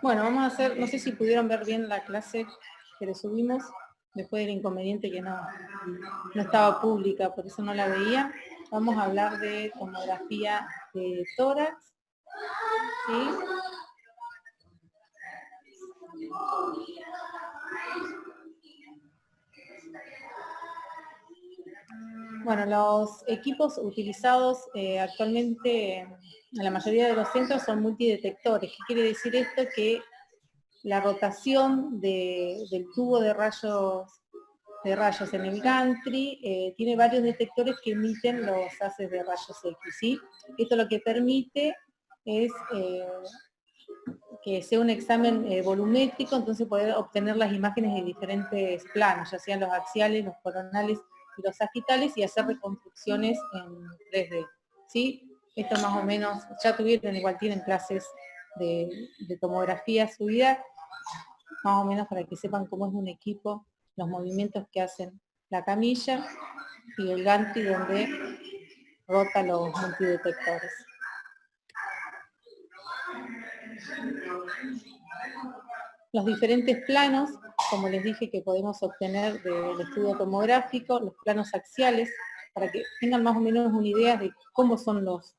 Bueno, vamos a hacer, no sé si pudieron ver bien la clase que le subimos, después del inconveniente que no estaba pública, por eso no la veía. Vamos a hablar de tomografía de tórax, ¿sí? Bueno, los equipos utilizados actualmente en la mayoría de los centros son multidetectores. ¿Qué quiere decir esto? Que la rotación del tubo de rayos en el gantry tiene varios detectores que emiten los haces de rayos X, ¿sí? Esto lo que permite es que sea un examen volumétrico, entonces poder obtener las imágenes de diferentes planos, ya sean los axiales, los coronales y los sagitales, y hacer reconstrucciones en 3D, ¿sí? Esto más o menos, ya tuvieron, igual tienen clases de tomografía subida, más o menos para que sepan cómo es un equipo, los movimientos que hacen la camilla y el gantry donde rota los multidetectores. Los diferentes planos, como les dije, que podemos obtener del estudio tomográfico, los planos axiales, para que tengan más o menos una idea de cómo son los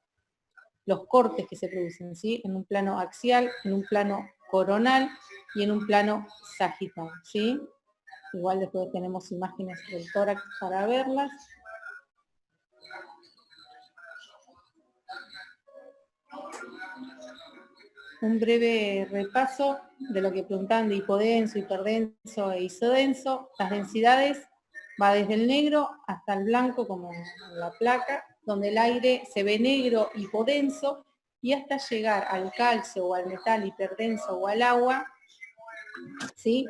cortes que se producen, ¿sí? En un plano axial, en un plano coronal y en un plano sagital, ¿sí? Igual después tenemos imágenes del tórax para verlas. Un breve repaso de lo que preguntaban de hipodenso, hiperdenso e isodenso. Las densidades va desde el negro hasta el blanco, como en la placa, donde el aire se ve negro, hipodenso, y hasta llegar al calcio o al metal hiperdenso o al agua, ¿sí?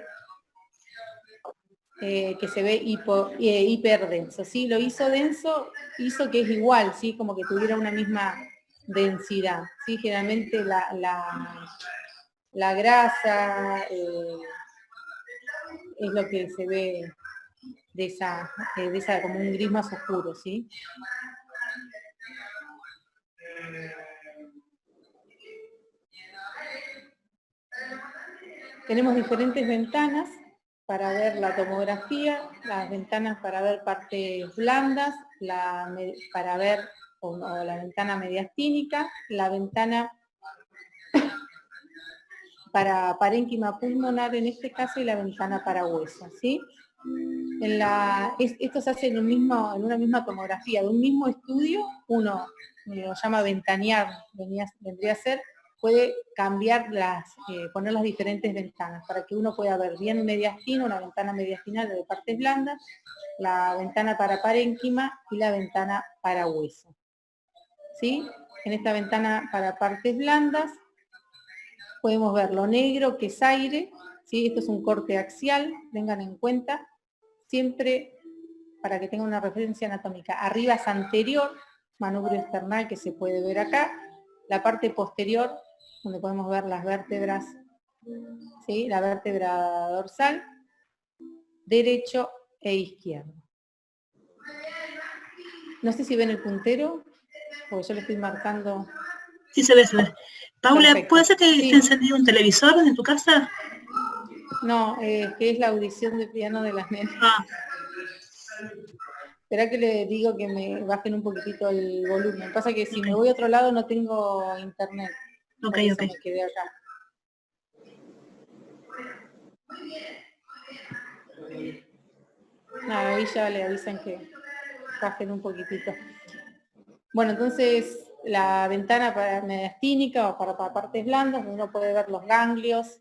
Que se ve hiperdenso, ¿sí? Lo isodenso hizo que es igual, ¿sí? Como que tuviera una misma densidad, ¿sí? Generalmente la grasa es lo que se ve de esa como un gris más oscuro, ¿sí? Tenemos diferentes ventanas para ver la tomografía, las ventanas para ver partes blandas, para ver o la ventana mediastínica, la ventana para parénquima pulmonar en este caso y la ventana para hueso, ¿sí? Esto se hace en una misma tomografía, de un mismo estudio, uno lo llama ventanear, vendría a ser, puede cambiar poner las diferentes ventanas, para que uno pueda ver bien mediastina, una ventana mediastinal de partes blandas, la ventana para parénquima y la ventana para hueso, ¿sí? En esta ventana para partes blandas, podemos ver lo negro, que es aire, ¿sí? Esto es un corte axial, tengan en cuenta, siempre para que tengan una referencia anatómica. Arriba es anterior, manubrio external que se puede ver acá, la parte posterior, donde podemos ver las vértebras, ¿sí? La vértebra dorsal, derecho e izquierdo. No sé si ven el puntero, porque yo le estoy marcando. Sí, se ve, se ve. Paula, Perfecto. ¿puede ser que esté encendido un televisor en tu casa? No, que es la audición de piano de las nenas. Ah. Espera que le digo que me bajen un poquitito el volumen. Pasa que si me voy a otro lado no tengo internet. Ok, por eso ok. me quedé acá. Nada, ahí ya le avisan que bajen un poquitito. Bueno, entonces la ventana mediastínica o para partes blandas, donde uno puede ver los ganglios,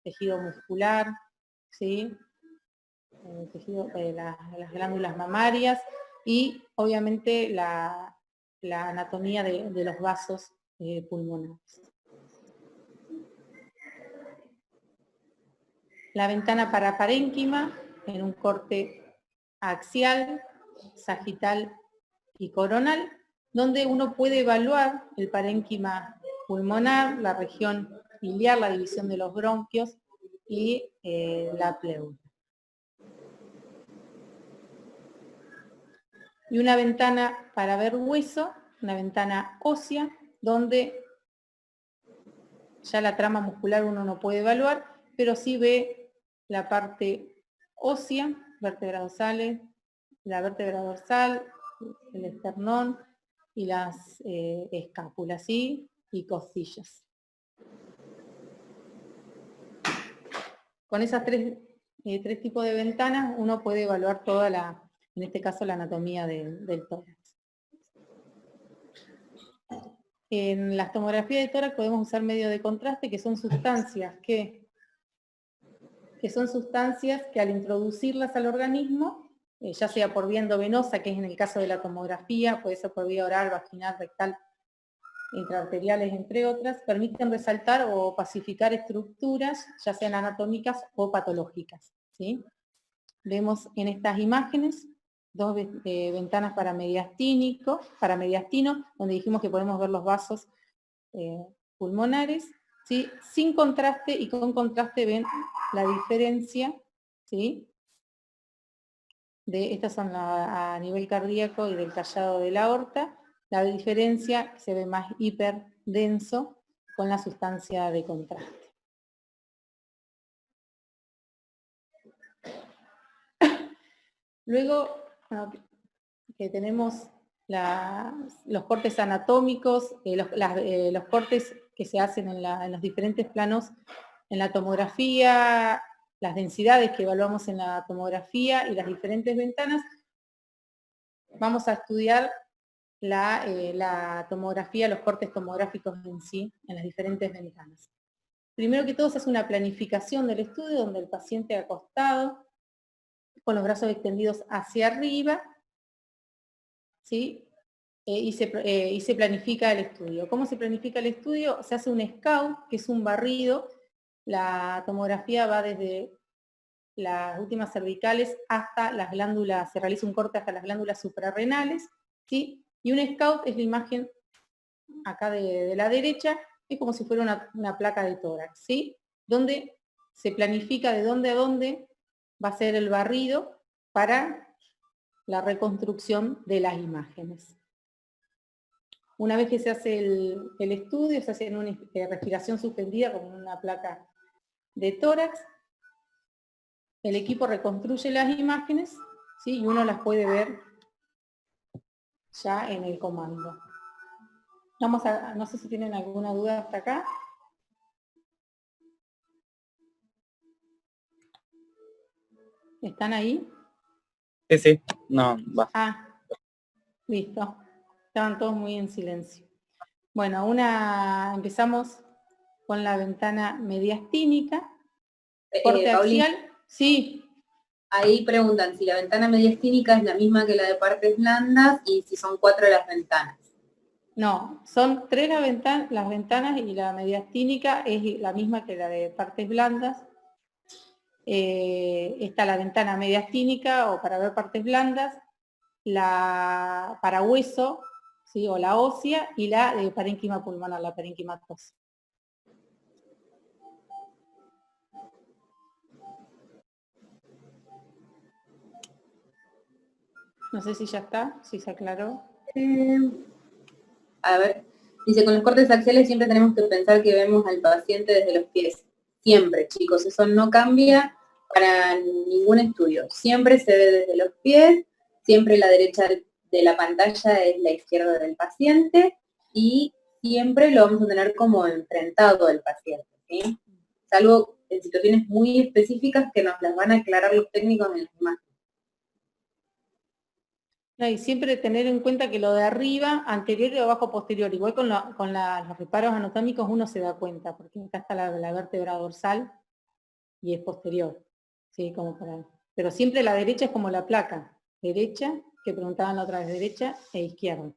tejido muscular, ¿sí? Tejido las glándulas mamarias y obviamente la anatomía de los vasos pulmonares. La ventana para parénquima en un corte axial, sagital y coronal, donde uno puede evaluar el parénquima pulmonar, la región iliar, la división de los bronquios y la pleura. Y una ventana para ver hueso, una ventana ósea, donde ya la trama muscular uno no puede evaluar, pero sí ve la parte ósea, vértebra dorsales, la vértebra dorsal, el esternón y las escápulas, ¿sí? Y costillas. Con esas tres tipos de ventanas uno puede evaluar toda en este caso la anatomía del tórax. En las tomografías de tórax podemos usar medios de contraste que son sustancias que al introducirlas al organismo, ya sea por vía endovenosa, que es en el caso de la tomografía, puede ser por vía oral, vaginal, rectal, intraarteriales, entre otras, permiten resaltar o pacificar estructuras, ya sean anatómicas o patológicas, ¿sí? Vemos en estas imágenes dos ventanas para mediastino, donde dijimos que podemos ver los vasos pulmonares, ¿sí? Sin contraste y con contraste ven la diferencia, ¿sí? Estas son a nivel cardíaco y del callado de la aorta. La diferencia se ve más hiperdenso con la sustancia de contraste. Luego, bueno, que tenemos los cortes anatómicos, los cortes que se hacen en los diferentes planos en la tomografía, las densidades que evaluamos en la tomografía y las diferentes ventanas. Vamos a estudiar la tomografía, los cortes tomográficos en sí, en las diferentes ventanas. Primero que todo se hace una planificación del estudio donde el paciente acostado, con los brazos extendidos hacia arriba, ¿sí? Y se planifica el estudio. ¿Cómo se planifica el estudio? Se hace un scout, que es un barrido. La tomografía va desde las últimas cervicales hasta las glándulas, se realiza un corte hasta las glándulas suprarrenales, ¿sí? Y un scout es la imagen acá de la derecha, es como si fuera una placa de tórax, ¿sí? Donde se planifica de dónde a dónde va a ser el barrido para la reconstrucción de las imágenes. Una vez que se hace el estudio, se hace en una respiración suspendida con una placa de tórax, el equipo reconstruye las imágenes, ¿sí? Y uno las puede ver ya en el comando. No sé si tienen alguna duda hasta acá. ¿Están ahí? Sí, no, va. Ah, listo. Estaban todos muy en silencio. Bueno, empezamos con la ventana mediastínica. Corte Paulina, axial, sí. ahí preguntan si la ventana mediastínica es la misma que la de partes blandas y si son 4 las ventanas. No, son 3 las ventanas y la mediastínica es la misma que la de partes blandas. Está la ventana mediastínica o para ver partes blandas, la para hueso, ¿sí? O la ósea, y la de parénquima pulmonar, la parenquimatosa. No sé si ya está, si se aclaró. A ver, dice, con los cortes axiales siempre tenemos que pensar que vemos al paciente desde los pies. Siempre, chicos, eso no cambia para ningún estudio. Siempre se ve desde los pies, siempre la derecha de la pantalla es la izquierda del paciente y siempre lo vamos a tener como enfrentado al paciente, ¿sí? Salvo en situaciones muy específicas que nos las van a aclarar los técnicos en las imágenes. No, y siempre tener en cuenta que lo de arriba, anterior y abajo posterior, igual con los reparos anatómicos uno se da cuenta, porque acá está la vértebra dorsal y es posterior, ¿sí? Pero siempre la derecha es como la placa, derecha, que preguntaban la otra vez, derecha e izquierda.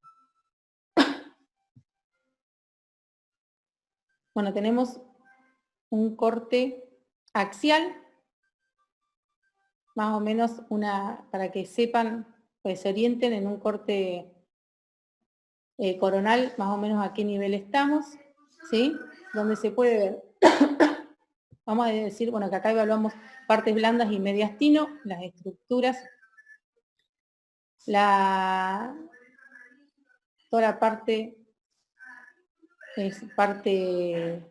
Bueno, tenemos un corte axial, más o menos para que sepan, pues se orienten en un corte coronal, más o menos a qué nivel estamos, ¿sí? Donde se puede ver, vamos a decir, bueno, que acá evaluamos partes blandas y mediastino, las estructuras, toda la parte es parte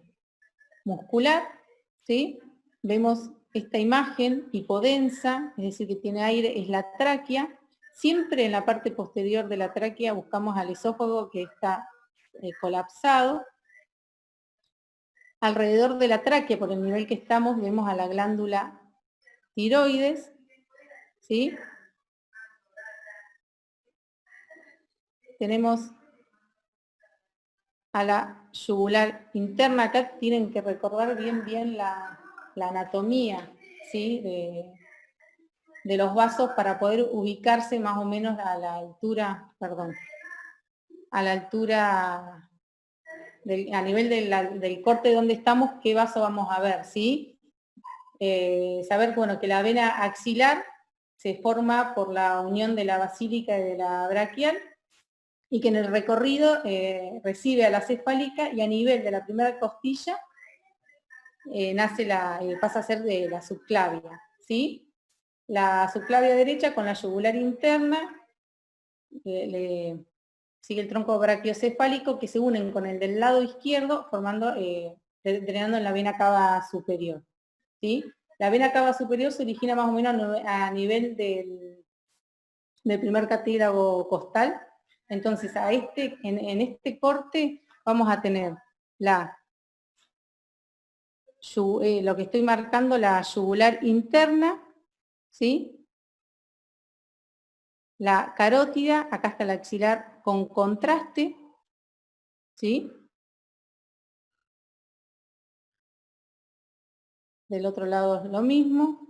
muscular, ¿sí? Vemos esta imagen hipodensa, es decir, que tiene aire, es la tráquea. Siempre en la parte posterior de la tráquea buscamos al esófago que está colapsado. Alrededor de la tráquea, por el nivel que estamos, vemos a la glándula tiroides, ¿sí? Tenemos a la yugular interna. Acá tienen que recordar bien la anatomía, ¿sí? de los vasos para poder ubicarse más o menos a la altura, a la altura, a nivel del corte donde estamos, qué vaso vamos a ver, ¿sí? Saber, bueno, que la vena axilar se forma por la unión de la basílica y de la braquial, y que en el recorrido recibe a la cefálica, y a nivel de la primera costilla pasa a ser de la subclavia, ¿sí? La subclavia derecha con la yugular interna, le sigue el tronco brachiocefálico, que se unen con el del lado izquierdo, formando, drenando en la vena cava superior, ¿sí? La vena cava superior se origina más o menos a nivel del primer cartílago costal. Entonces, en este corte vamos a tener lo que estoy marcando, la yugular interna, ¿sí? La carótida, acá está la axilar con contraste, ¿sí? Del otro lado es lo mismo.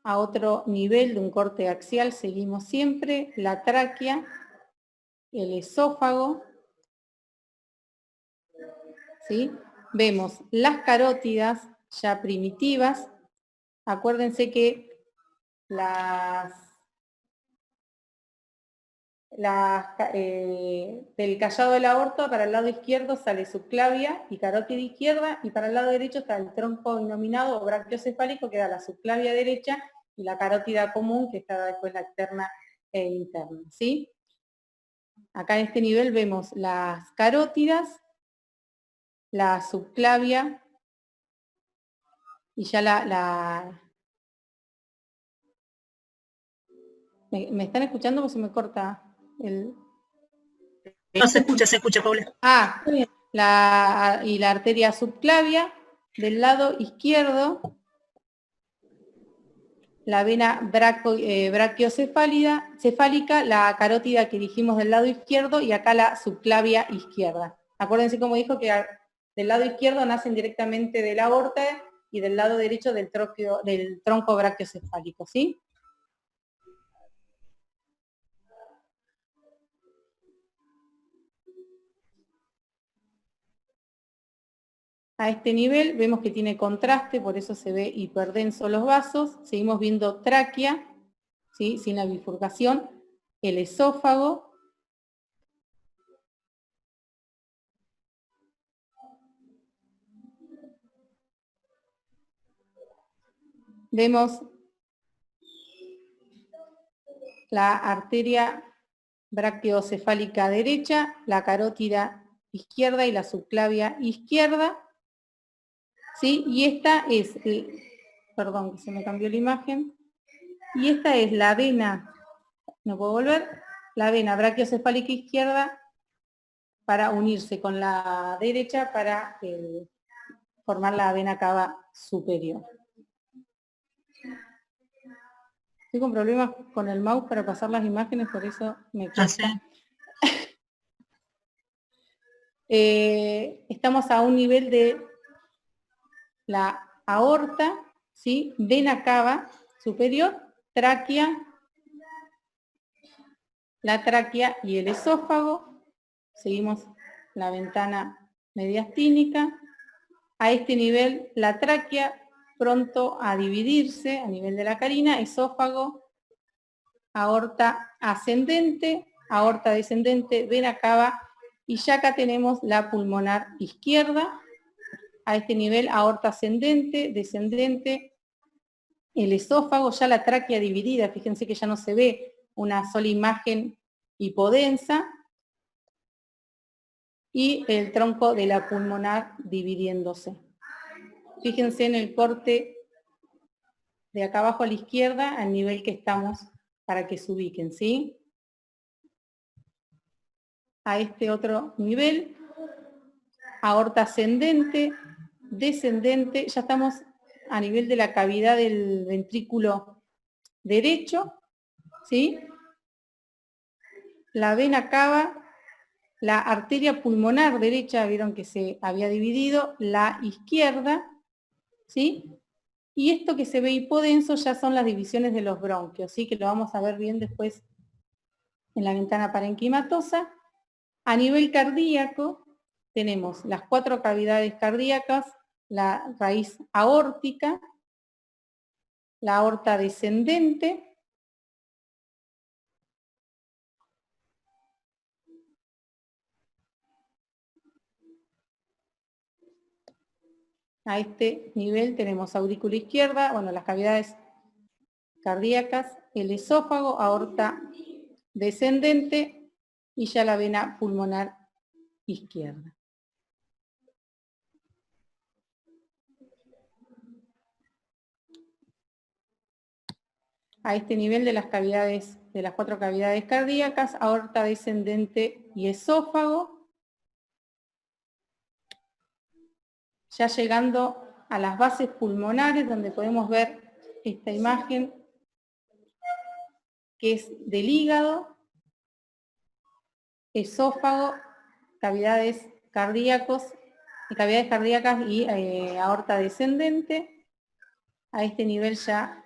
A otro nivel de un corte axial seguimos siempre, la tráquea, el esófago, ¿sí? Vemos las carótidas ya primitivas. Acuérdense que del callado del aorto para el lado izquierdo sale subclavia y carótida izquierda, y para el lado derecho está el tronco binominado o brachiocefálico, que da la subclavia derecha, y la carótida común, que está después la externa e interna, ¿sí? Acá en este nivel vemos las carótidas, la subclavia, y ya ¿Me están escuchando o se me corta el...? No se escucha, Paula. Ah, y la arteria subclavia del lado izquierdo, la vena brachiocefálica, la carótida que dijimos del lado izquierdo, y acá la subclavia izquierda. Acuérdense como dijo que del lado izquierdo nacen directamente de la aorta y del lado derecho del tronco brachiocefálico, ¿sí? A este nivel vemos que tiene contraste, por eso se ve hiperdenso los vasos. Seguimos viendo tráquea, ¿sí? Sin la bifurcación, el esófago, vemos la arteria brachiocefálica derecha, la carótida izquierda y la subclavia izquierda, ¿sí? Y esta es, perdón, que se me cambió la imagen, y esta es la vena, no puedo volver, la vena brachiocefálica izquierda para unirse con la derecha para formar la vena cava superior. Estoy con problemas con el mouse para pasar las imágenes, por eso me cuesta. Estamos a un nivel de la aorta, ¿sí? Vena cava superior, tráquea, la tráquea y el esófago. Seguimos la ventana mediastínica. A este nivel, la tráquea pronto a dividirse a nivel de la carina, esófago, aorta ascendente, aorta descendente, vena cava, y ya acá tenemos la pulmonar izquierda. A este nivel, aorta ascendente, descendente, el esófago, ya la tráquea dividida, fíjense que ya no se ve una sola imagen hipodensa, y el tronco de la pulmonar dividiéndose. Fíjense en el corte de acá abajo a la izquierda, al nivel que estamos, para que se ubiquen, ¿sí? A este otro nivel, aorta ascendente, descendente, ya estamos a nivel de la cavidad del ventrículo derecho, ¿sí? La vena cava, la arteria pulmonar derecha, vieron que se había dividido, la izquierda, ¿sí? Y esto que se ve hipodenso ya son las divisiones de los bronquios, ¿sí? Que lo vamos a ver bien después en la ventana parenquimatosa. A nivel cardíaco tenemos las 4 cavidades cardíacas, la raíz aórtica, la aorta descendente, a este nivel tenemos aurícula izquierda, bueno, las cavidades cardíacas, el esófago, aorta descendente y ya la vena pulmonar izquierda. A este nivel de las cavidades, de las 4 cavidades cardíacas, aorta descendente y esófago, ya llegando a las bases pulmonares, donde podemos ver esta imagen que es del hígado, esófago, cavidades cardíacas y aorta descendente. A este nivel ya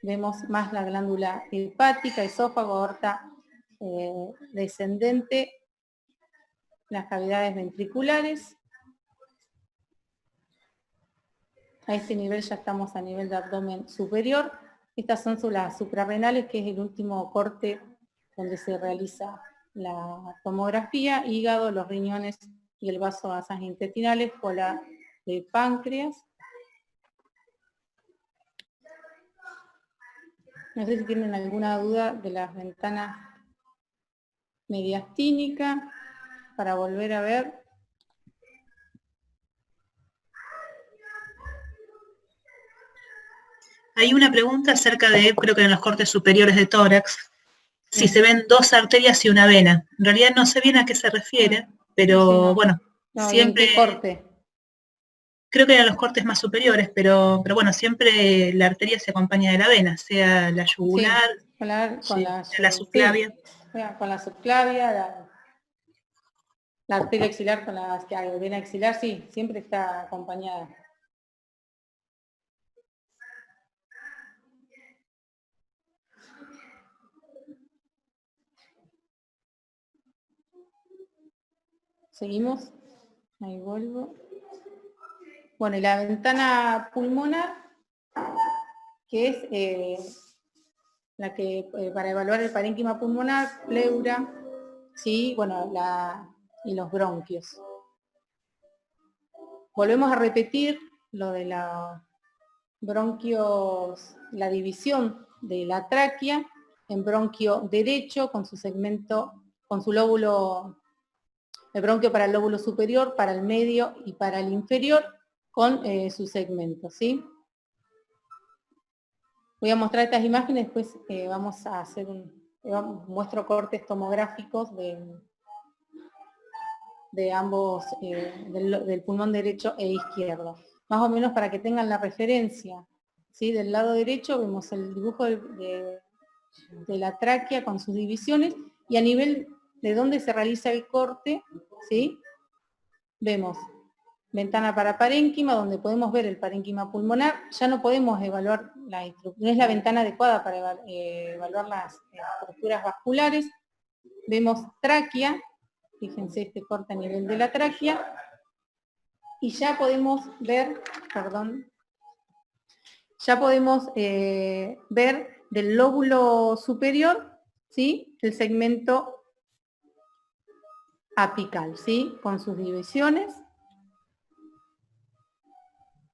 vemos más la glándula hepática, esófago, aorta descendente, las cavidades ventriculares. A este nivel ya estamos a nivel de abdomen superior. Estas son las suprarrenales, que es el último corte donde se realiza la tomografía, hígado, los riñones y el vaso vasas intestinales, cola de páncreas. No sé si tienen alguna duda de las ventanas mediastínica, para volver a ver. Hay una pregunta acerca de, creo que en los cortes superiores de tórax, si Sí. se ven 2 arterias y una vena. En realidad no sé bien a qué se refiere, pero Sí, no. bueno, No, siempre... ¿y en qué corte? Creo que eran los cortes más superiores, pero bueno, siempre la arteria se acompaña de la vena, sea la yugular, Sí, con la subclavia. Sí, con la subclavia, la arteria axilar con la vena axilar, sí, siempre está acompañada. Seguimos, ahí vuelvo. Bueno, y la ventana pulmonar, que es la que para evaluar el parénquima pulmonar, pleura, sí, bueno, y los bronquios. Volvemos a repetir lo de los bronquios, la división de la tráquea en bronquio derecho con su segmento, con su lóbulo, el bronquio para el lóbulo superior, para el medio y para el inferior, con su segmento, ¿sí? Voy a mostrar estas imágenes, después vamos a hacer muestro cortes tomográficos de ambos, del pulmón derecho e izquierdo. Más o menos para que tengan la referencia, ¿sí? Del lado derecho vemos el dibujo de la tráquea con sus divisiones, y a nivel de donde se realiza el corte, ¿sí? Vemos ventana para parénquima, donde podemos ver el parénquima pulmonar. Ya no podemos evaluar, no es la ventana adecuada para evaluar las estructuras vasculares. Vemos tráquea, fíjense este corte a nivel de la tráquea, y ya podemos ver, ver del lóbulo superior, ¿sí? El segmento apical, ¿sí? Con sus divisiones.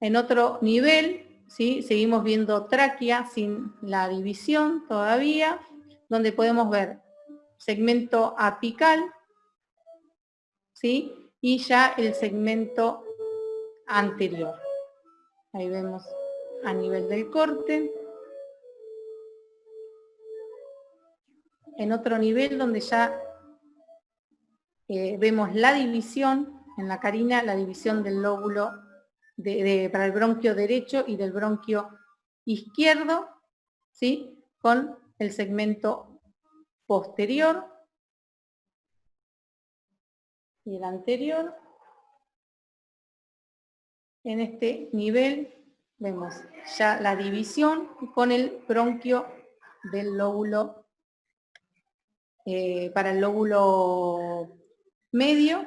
En otro nivel ¿sí? Seguimos viendo tráquea sin la división todavía, donde podemos ver segmento apical, ¿sí? Y ya el segmento anterior. Ahí vemos a nivel del corte. En otro nivel donde ya vemos la división, en la carina, la división del lóbulo para el bronquio derecho y del bronquio izquierdo, ¿sí? Con el segmento posterior y el anterior. En este nivel vemos ya la división con el bronquio del lóbulo, para el lóbulo medio.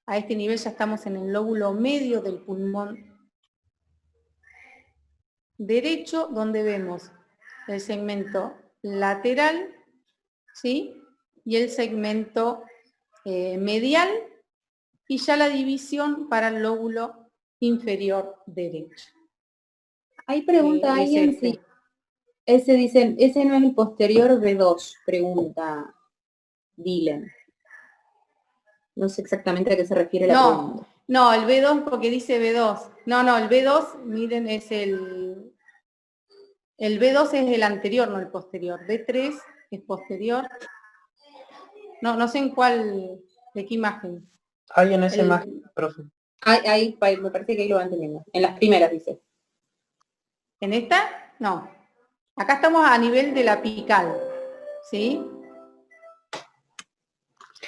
A este nivel ya estamos en el lóbulo medio del pulmón derecho, donde vemos el segmento lateral, ¿sí? Y el segmento medial, y ya la división para el lóbulo inferior derecho. Ahí pregunta Es alguien este. si ese no es el posterior B2, pregunta Dylan. No sé exactamente a qué se refiere la pregunta. No, el B2 porque dice B2. No, el B2, miren, es el B2 es el anterior, no el posterior. B3 es posterior. No sé en cuál, de qué imagen. Hay en esa imagen, profe. Ahí, me parece que ahí lo van teniendo. En las primeras, dice. ¿En esta? No. Acá estamos a nivel de la apical, ¿sí?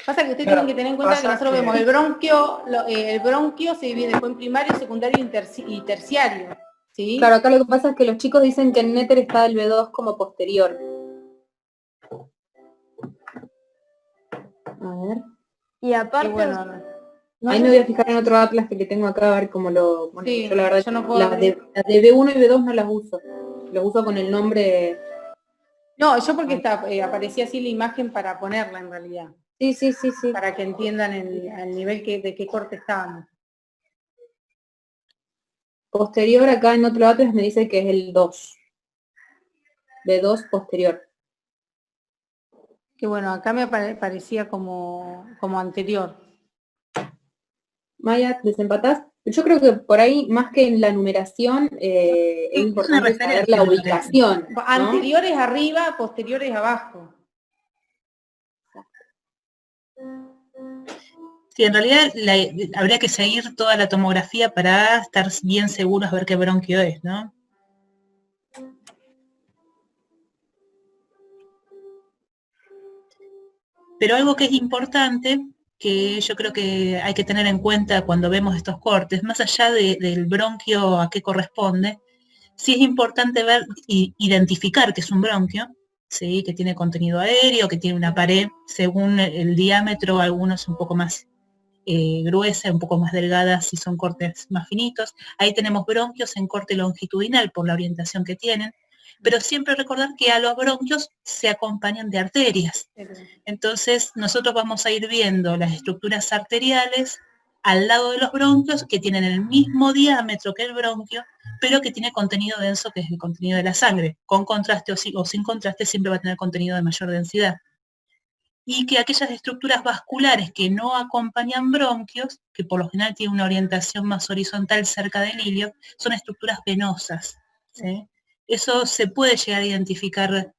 Pasa que ustedes tienen que tener en cuenta que nosotros vemos el bronquio se divide después en primario, secundario y terciario, ¿sí? Claro, acá lo que pasa es que los chicos dicen que en Néter está el B2 como posterior. A ver. Y aparte, bueno, Ahí me voy a fijar en otro atlas que tengo acá a ver cómo lo... Bueno, sí, yo la verdad yo no puedo las de B1 y B2 no las uso. Los uso con el nombre... No, yo porque aparecía así la imagen para ponerla en realidad. Sí. Para que entiendan el nivel de qué corte estábamos. Posterior acá en otro atlas me dice que es el 2. B2 posterior. Que bueno, acá me parecía como anterior. Maya, ¿desempatás? Yo creo que por ahí, más que en la numeración, es importante saber la ubicación, ¿no? Anteriores arriba, posteriores abajo. Sí, en realidad habría que seguir toda la tomografía para estar bien seguros de ver qué bronquio es, ¿no? Pero algo que es importante, que yo creo que hay que tener en cuenta cuando vemos estos cortes, más allá del bronquio a qué corresponde, sí es importante ver y identificar que es un bronquio, ¿sí? Que tiene contenido aéreo, que tiene una pared, según el diámetro, algunos un poco más gruesa, un poco más delgada si son cortes más finitos. Ahí tenemos bronquios en corte longitudinal por la orientación que tienen, pero siempre recordar que a los bronquios se acompañan de arterias. Entonces nosotros vamos a ir viendo las estructuras arteriales al lado de los bronquios que tienen el mismo diámetro que el bronquio, pero que tiene contenido denso, que es el contenido de la sangre. Con contraste o sin contraste siempre va a tener contenido de mayor densidad. Y que aquellas estructuras vasculares que no acompañan bronquios, que por lo general tienen una orientación más horizontal cerca del ilio, son estructuras venosas, ¿sí? Eso se puede llegar a identificar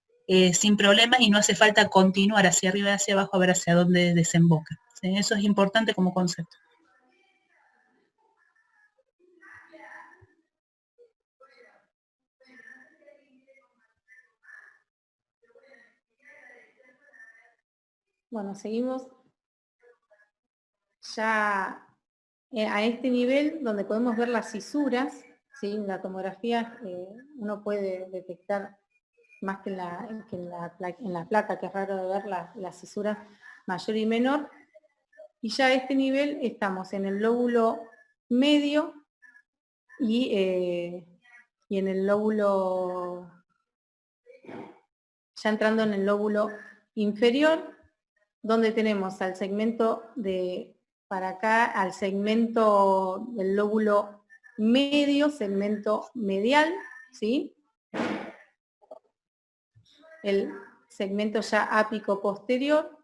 sin problemas y no hace falta continuar hacia arriba y hacia abajo a ver hacia dónde desemboca, ¿sí? Eso es importante como concepto. Bueno, seguimos ya a este nivel donde podemos ver las cisuras, ¿sí? En la tomografía uno puede detectar más que en la placa, que es raro de ver las cisuras mayor y menor. Y ya a este nivel estamos en el lóbulo medio y en el lóbulo, ya entrando en el lóbulo inferior, donde tenemos al segmento para acá, al segmento del lóbulo medio, segmento medial, ¿sí? El segmento ya ápico posterior,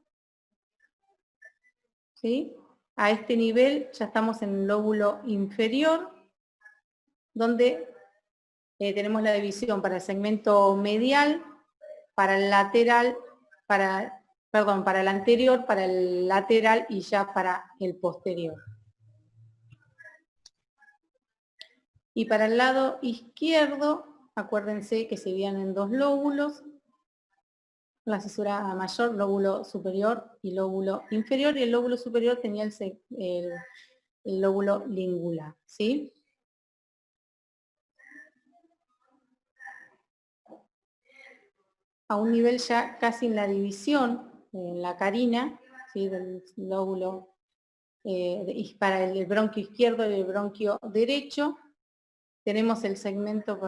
¿sí? A este nivel ya estamos en el lóbulo inferior, donde tenemos la división para el segmento medial, para el lateral, para el anterior, para el lateral y ya para el posterior. Y para el lado izquierdo, acuérdense que se dividían en dos lóbulos, la cisura mayor, lóbulo superior y lóbulo inferior, y el lóbulo superior tenía el lóbulo lingular, ¿sí? A un nivel ya casi en la división, en la carina, ¿sí? Del lóbulo, para el bronquio izquierdo y el bronquio derecho, tenemos el segmento,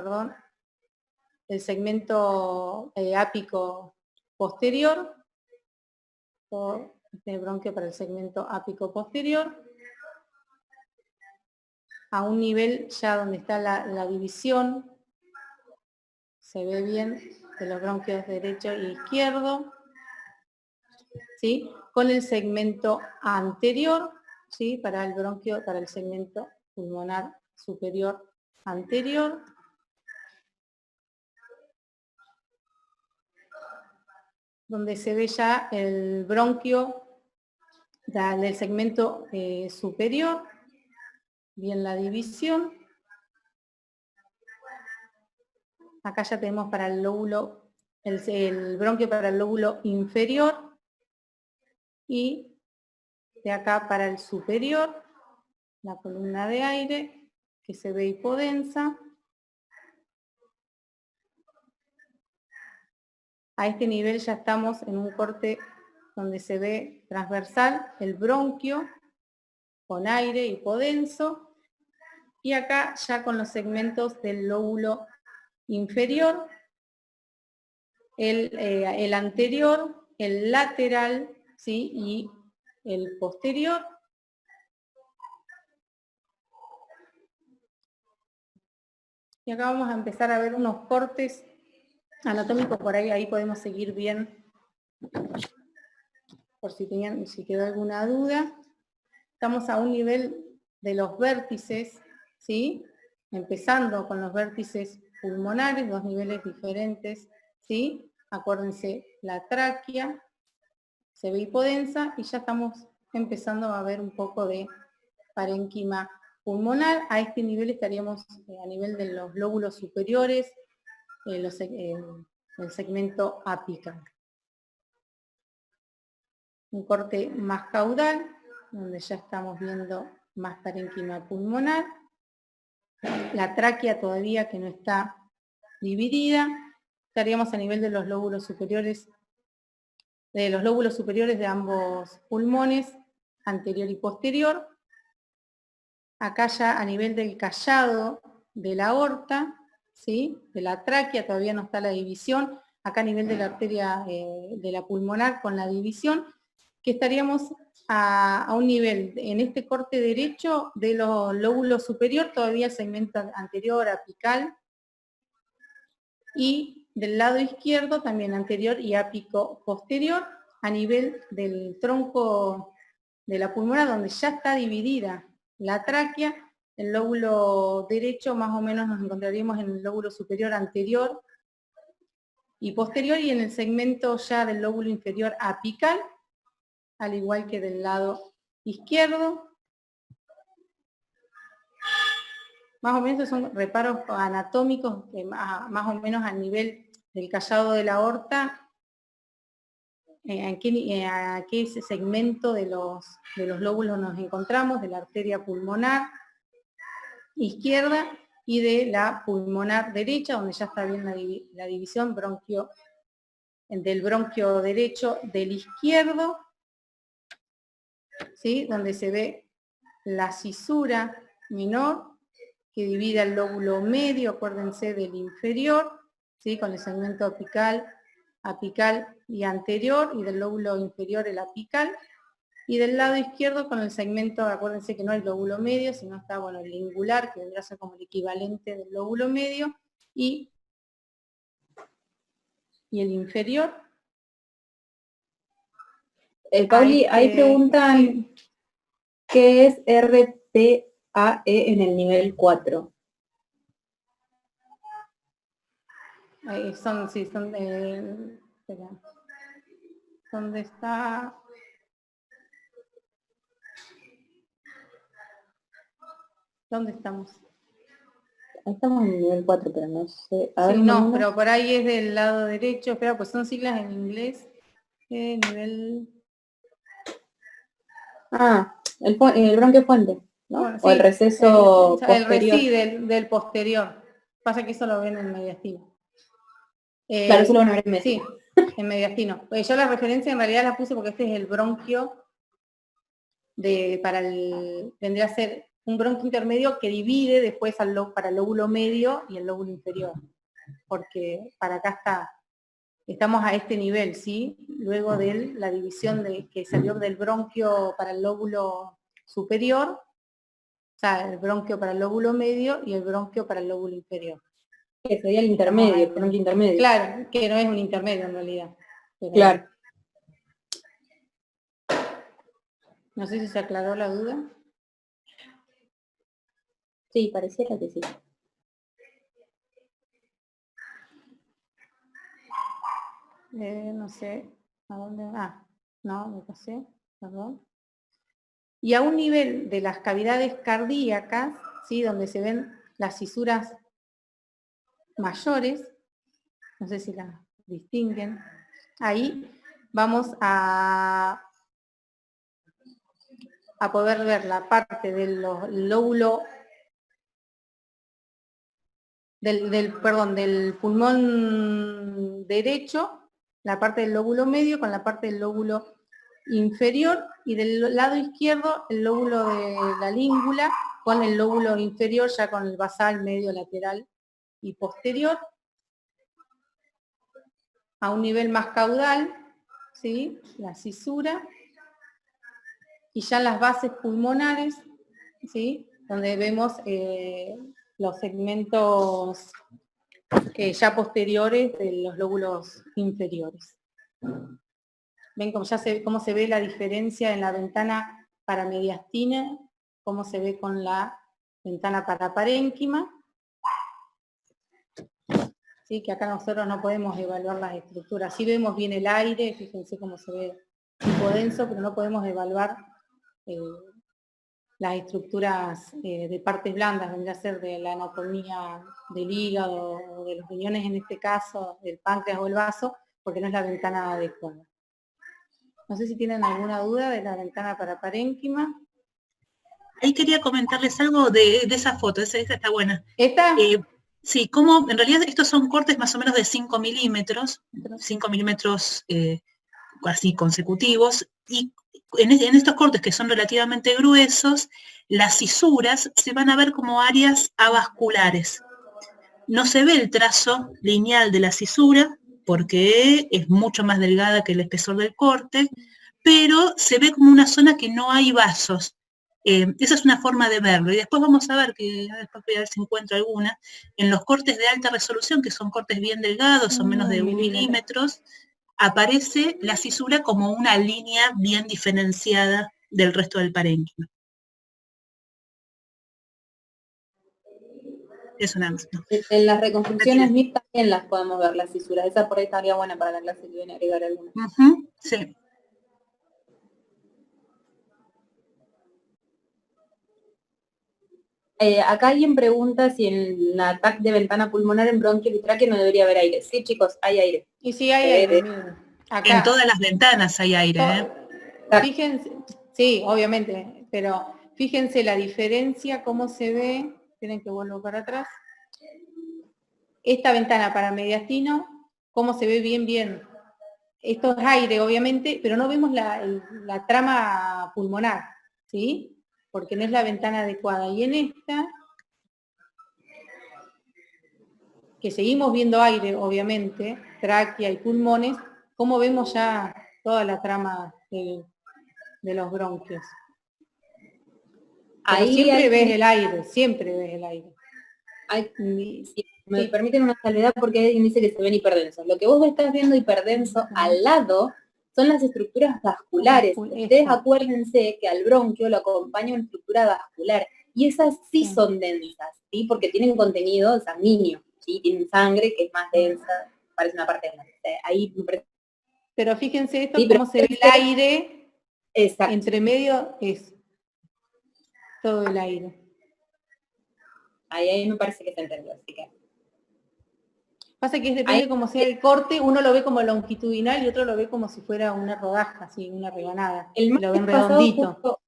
el segmento ápico posterior, o este bronquio para el segmento ápico posterior, a un nivel ya donde está la división, se ve bien, de los bronquios derecho e izquierdo, ¿sí? Con el segmento anterior, ¿sí? Para el bronquio, para el segmento pulmonar superior anterior, donde se ve ya el bronquio del segmento superior, bien la división. Acá ya tenemos para el lóbulo, el bronquio para el lóbulo inferior, y de acá para el superior, la columna de aire, que se ve hipodensa. A este nivel ya estamos en un corte donde se ve transversal el bronquio con aire hipodenso, y acá ya con los segmentos del lóbulo inferior, el anterior, el lateral, ¿sí? Y el posterior. Y acá vamos a empezar a ver unos cortes anatómicos, por ahí podemos seguir bien, por si quedó alguna duda. Estamos a un nivel de los vértices, ¿sí? Empezando con los vértices pulmonares, dos niveles diferentes, ¿sí? Acuérdense, la tráquea se ve hipodensa y ya estamos empezando a ver un poco de parénquima pulmonar. A este nivel estaríamos a nivel de los lóbulos superiores, el segmento apical. Un corte más caudal, donde ya estamos viendo más parénquima pulmonar. La tráquea todavía que no está dividida. Estaríamos a nivel de los lóbulos superiores de ambos pulmones, anterior y posterior. Acá ya a nivel del callado de la aorta, ¿sí? De la tráquea todavía no está la división. Acá a nivel de la arteria de la pulmonar con la división, que estaríamos a un nivel, en este corte derecho de los lóbulos superior, todavía el segmento anterior apical, y del lado izquierdo también anterior y ápico posterior, a nivel del tronco de la pulmonar, donde ya está dividida la tráquea. El lóbulo derecho más o menos nos encontraríamos en el lóbulo superior anterior y posterior, y en el segmento ya del lóbulo inferior apical, al igual que del lado izquierdo. Más o menos estos son reparos anatómicos, más o menos al nivel del callado de la aorta, a qué segmento de los lóbulos nos encontramos, de la arteria pulmonar izquierda y de la pulmonar derecha, donde ya está bien la división del bronquio derecho del izquierdo, ¿sí? Donde se ve la cisura menor que divide el lóbulo medio, acuérdense, del inferior, ¿sí? Con el segmento apical y anterior, y del lóbulo inferior el apical. Y del lado izquierdo con el segmento, acuérdense que no hay lóbulo medio, sino está, bueno, el lingular, que vendrá a ser como el equivalente del lóbulo medio, y el inferior. Pauli, ahí preguntan sí. qué es RPAE en el nivel 4. Son, sí, son espera. ¿Dónde está? ¿Dónde estamos? Estamos en el nivel 4, pero no sé. A ver, Sí, no, Manuela. pero por ahí es del lado derecho. Espera, pues son siglas en inglés. Nivel... El bronquio fuente, ¿no? Bueno, O el sí, receso posterior. sí, del posterior. Pasa que eso lo ven en mediastino. Claro, eso lo van a ver en Sí, mediastino. en mediastino. Yo la referencia en realidad la puse porque este es el bronquio vendría a ser un bronquio intermedio que divide después para el lóbulo medio y el lóbulo inferior. Porque para acá estamos a este nivel, ¿sí? Luego de la división que salió del bronquio para el lóbulo superior, o sea, el bronquio para el lóbulo medio y el bronquio para el lóbulo inferior. Que sería el intermedio, el bronquio intermedio. Claro, que no es un intermedio en realidad. Pero claro. No sé si se aclaró la duda. Sí, pareciera que sí. No sé a dónde. No, me pasé, perdón. Y a un nivel de las cavidades cardíacas, ¿sí? Donde se ven las cisuras mayores, no sé si las distinguen, ahí vamos a poder ver la parte del lóbulo, del pulmón derecho, la parte del lóbulo medio con la parte del lóbulo inferior, y del lado izquierdo el lóbulo de la língula con el lóbulo inferior, ya con el basal, medio, lateral y posterior, a un nivel más caudal, ¿sí? La cisura, y ya las bases pulmonares, ¿sí? Donde vemos los segmentos ya posteriores de los lóbulos inferiores. Ven cómo se ve la diferencia en la ventana paramediastina, cómo se ve con la ventana paraparénquima. ¿Sí? Que acá nosotros no podemos evaluar las estructuras. Sí vemos bien el aire, fíjense cómo se ve tipo denso, pero no podemos evaluar las estructuras de partes blandas, vendría a ser de la anatomía del hígado o de los riñones en este caso, del páncreas o el vaso, porque no es la ventana adecuada. No sé si tienen alguna duda de la ventana paraparénquima. Ahí quería comentarles algo de esa foto, esa está buena. ¿Esta? Sí, como en realidad estos son cortes más o menos de 5 milímetros, 5 milímetros así consecutivos, y en estos cortes que son relativamente gruesos, las cisuras se van a ver como áreas avasculares. No se ve el trazo lineal de la cisura, porque es mucho más delgada que el espesor del corte, pero se ve como una zona que no hay vasos. Esa es una forma de verlo. Y después vamos a ver, después voy a ver si encuentro alguna, en los cortes de alta resolución, que son cortes bien delgados, son menos de 1 milímetros, aparece la cisura como una línea bien diferenciada del resto del parénquima. Es una... En las reconstrucciones MIP también las podemos ver, las cisuras. Esa por ahí estaría buena para la clase que viene a agregar alguna. Sí. Acá alguien pregunta si en la TAC de ventana pulmonar en bronquio y tráqueo no debería haber aire. Sí, chicos, hay aire. Y sí hay aire, miren. Acá. En todas las ventanas hay aire. Fíjense, sí, obviamente, pero fíjense la diferencia, cómo se ve. Tienen que vuelvo para atrás. Esta ventana para mediastino, cómo se ve bien. Esto es aire, obviamente, pero no vemos la trama pulmonar, ¿sí? Porque no es la ventana adecuada. Y en esta, que seguimos viendo aire, obviamente, tráquea y pulmones, cómo vemos ya toda la trama del de los bronquios. Pero Ahí siempre ves el aire, siempre ves el aire. Me permiten una salvedad porque alguien dice que se ven hiperdensos. Lo que vos estás viendo hiperdenso al lado son las estructuras vasculares. Ustedes acuérdense que al bronquio lo acompaña una estructura vascular y esas sí son densas, ¿sí? Porque tienen contenido sanguíneo, ¿sí? Tienen sangre que es más densa, parece una parte densa. Ahí me parece. Pero fíjense esto, Sí, cómo se ve el aire. Exacto. Entre medio es todo el aire. Ahí me parece que se entendió, así que. Pasa que depende de cómo sea el corte, uno lo ve como longitudinal y otro lo ve como si fuera una rodaja, así, una rebanada. El lo ven pasado redondito.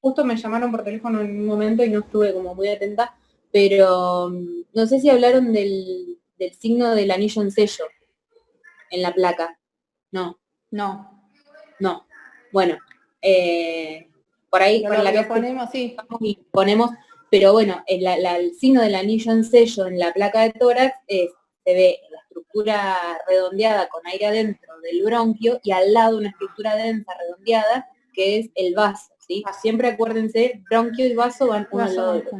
justo me llamaron por teléfono en un momento y no estuve como muy atenta, pero no sé si hablaron del signo del anillo en sello en la placa. No. Bueno, por ahí Pero lo ponemos, sí. Y ponemos, pero bueno, el signo del anillo en sello en la placa de tórax se ve la estructura redondeada con aire adentro del bronquio y al lado una estructura densa redondeada que es el vaso, ¿sí? Siempre acuérdense, bronquio y vaso van uno al lado del otro.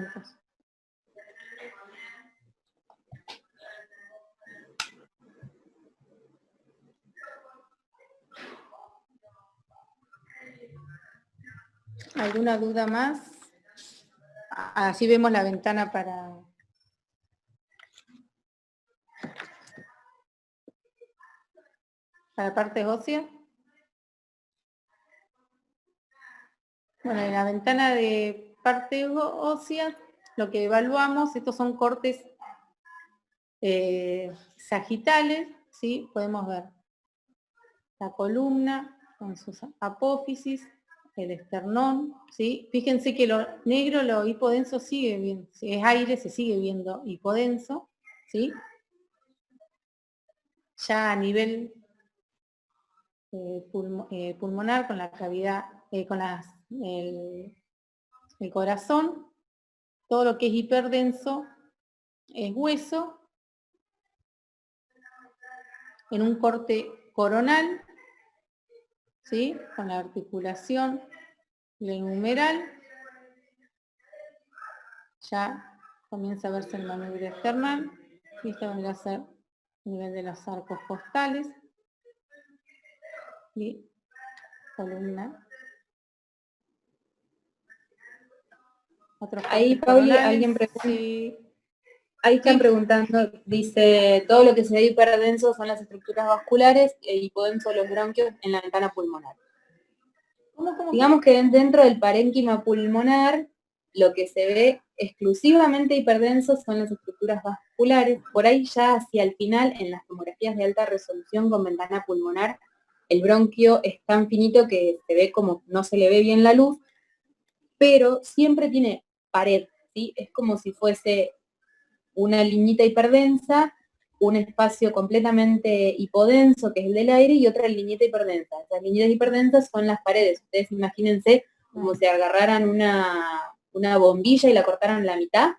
¿Alguna duda más? Así vemos la ventana para partes óseas. Bueno, en la ventana de partes óseas, lo que evaluamos, estos son cortes sagitales, ¿sí? Podemos ver la columna con sus apófisis, el esternón, ¿sí? Fíjense que lo negro, lo hipodenso sigue viendo, si es aire se sigue viendo hipodenso, ¿sí? Ya a nivel pulmonar, con la cavidad, con el corazón, todo lo que es hiperdenso es hueso, en un corte coronal, ¿sí? Con la articulación del humeral, ya comienza a verse el manubrio esternal, y esto vendrá a ser a nivel de los arcos costales, y columna. Ahí, Pauli, alguien pregunta. Sí. Ahí están preguntando, dice, todo lo que se ve hiperdenso son las estructuras vasculares e hipodenso los bronquios en la ventana pulmonar. Digamos que dentro del parénquima pulmonar, lo que se ve exclusivamente hiperdenso son las estructuras vasculares. Por ahí ya hacia el final, en las tomografías de alta resolución con ventana pulmonar, el bronquio es tan finito que se ve como, no se le ve bien la luz, pero siempre tiene pared, ¿sí? Es como si fuese una liñita hiperdensa, un espacio completamente hipodenso, que es el del aire, y otra liñita hiperdensa. Esas liñitas hiperdensas son las paredes. Ustedes imagínense como si agarraran una bombilla y la cortaran en la mitad,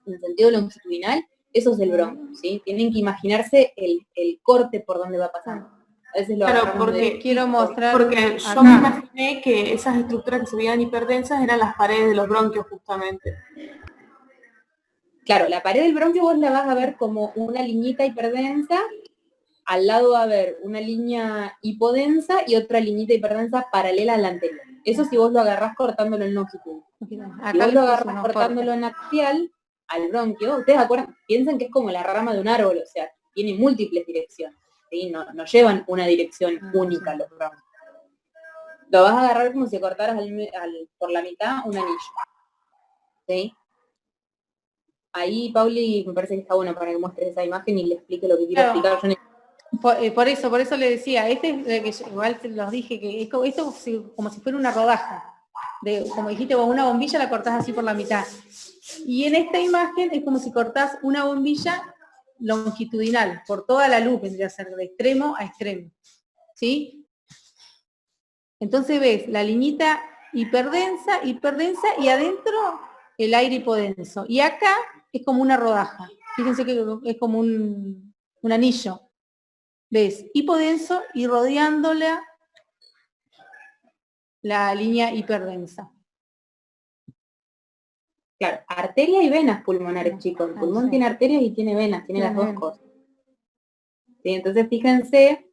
en sentido longitudinal. Eso es el bronquio, ¿sí? Tienen que imaginarse el corte por donde va pasando. A veces lo Claro, porque quiero mostrar. Porque yo me imaginé que esas estructuras que se veían hiperdensas eran las paredes de los bronquios justamente. Claro, la pared del bronquio vos la vas a ver como una liñita hiperdensa, al lado va a haber una línea hipodensa y otra liñita hiperdensa paralela a la anterior. Eso si vos lo agarrás cortándolo en longitud. Si vos lo agarrás cortándolo en axial, al bronquio, ustedes acuerdan, piensen que es como la rama de un árbol, o sea, tiene múltiples direcciones, ¿sí? No llevan una dirección única los bronquios. Lo vas a agarrar como si cortaras por la mitad un anillo. ¿Sí? Ahí, Pauli, me parece que está bueno para que muestres esa imagen y le explique lo que quiero explicar. Por eso le decía, este es que igual te los dije, que esto es como si fuera una rodaja. Como dijiste vos, una bombilla la cortás así por la mitad. Y en esta imagen es como si cortás una bombilla longitudinal, por toda la luz vendría a ser, de extremo a extremo. ¿Sí? Entonces ves la liñita hiperdensa, y adentro el aire hipodenso. Y acá es como una rodaja. Fíjense que es como un anillo. ¿Ves? Hipodenso y rodeándola la línea hiperdensa. Claro, arteria y venas pulmonares, chicos. El pulmón sí. tiene arterias y tiene venas, tiene las Tiene dos venas. cosas. Sí, entonces fíjense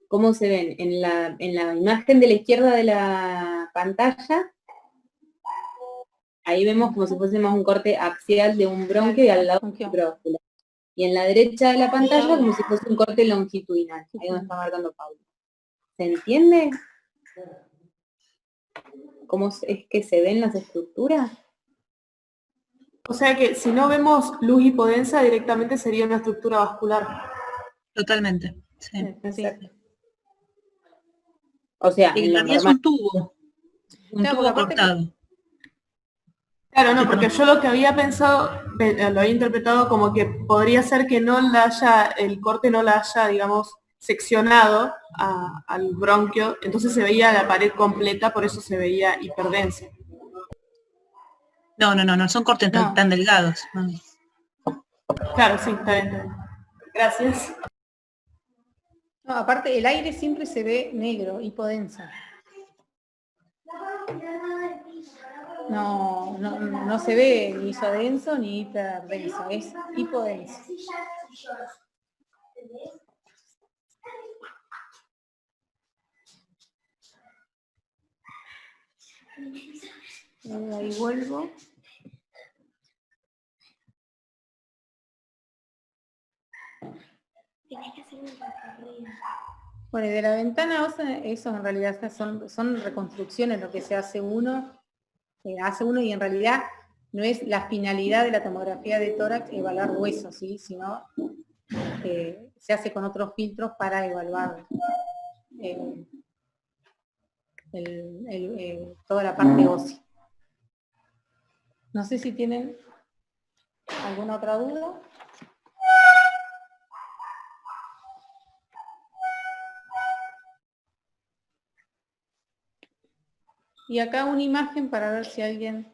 cómo se ven en la imagen de la izquierda de la pantalla. Ahí vemos como si fuésemos un corte axial de un bronquio y al lado un brócula. Y en la derecha de la pantalla como si fuese un corte longitudinal, ahí donde está marcando Paula. ¿Se entiende? ¿Cómo es que se ven las estructuras? O sea que si no vemos luz hipodensa, directamente sería una estructura vascular. Totalmente. Sí. Sí. O sea, En en lo realidad es normal. un tubo. Un Claro, tubo porque aparte cortado. Claro, no, porque yo lo que había pensado, lo había interpretado como que podría ser que el corte no la haya, digamos, seccionado al bronquio, entonces se veía la pared completa, por eso se veía hiperdensa. No son cortes No. tan delgados. No. Claro, sí, está bien. Gracias. No, aparte el aire siempre se ve negro, hipodensa. No se ve ni isodenso ni hiperdenso, es hipodenso. Ahí vuelvo. Bueno, y de la ventana, eso en realidad son reconstrucciones lo que se hace uno y en realidad no es la finalidad de la tomografía de tórax evaluar huesos, ¿sí? Sino se hace con otros filtros para evaluar toda la parte ósea. No sé si tienen alguna otra duda. Y acá una imagen para ver si alguien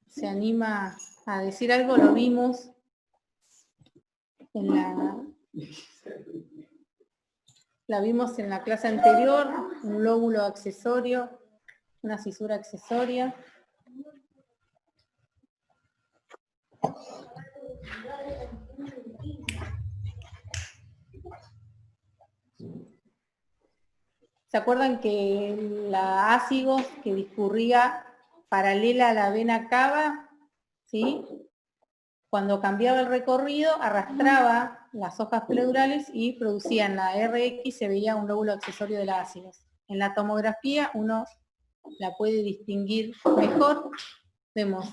se anima a decir algo. Lo vimos la vimos en la clase anterior, un lóbulo accesorio, una cisura accesoria. ¿Se acuerdan que la ácidos que discurría paralela a la vena cava, ¿sí? Cuando cambiaba el recorrido, arrastraba las hojas pleurales y producía en la RX, se veía un lóbulo accesorio de la ácidos. En la tomografía uno la puede distinguir mejor. Vemos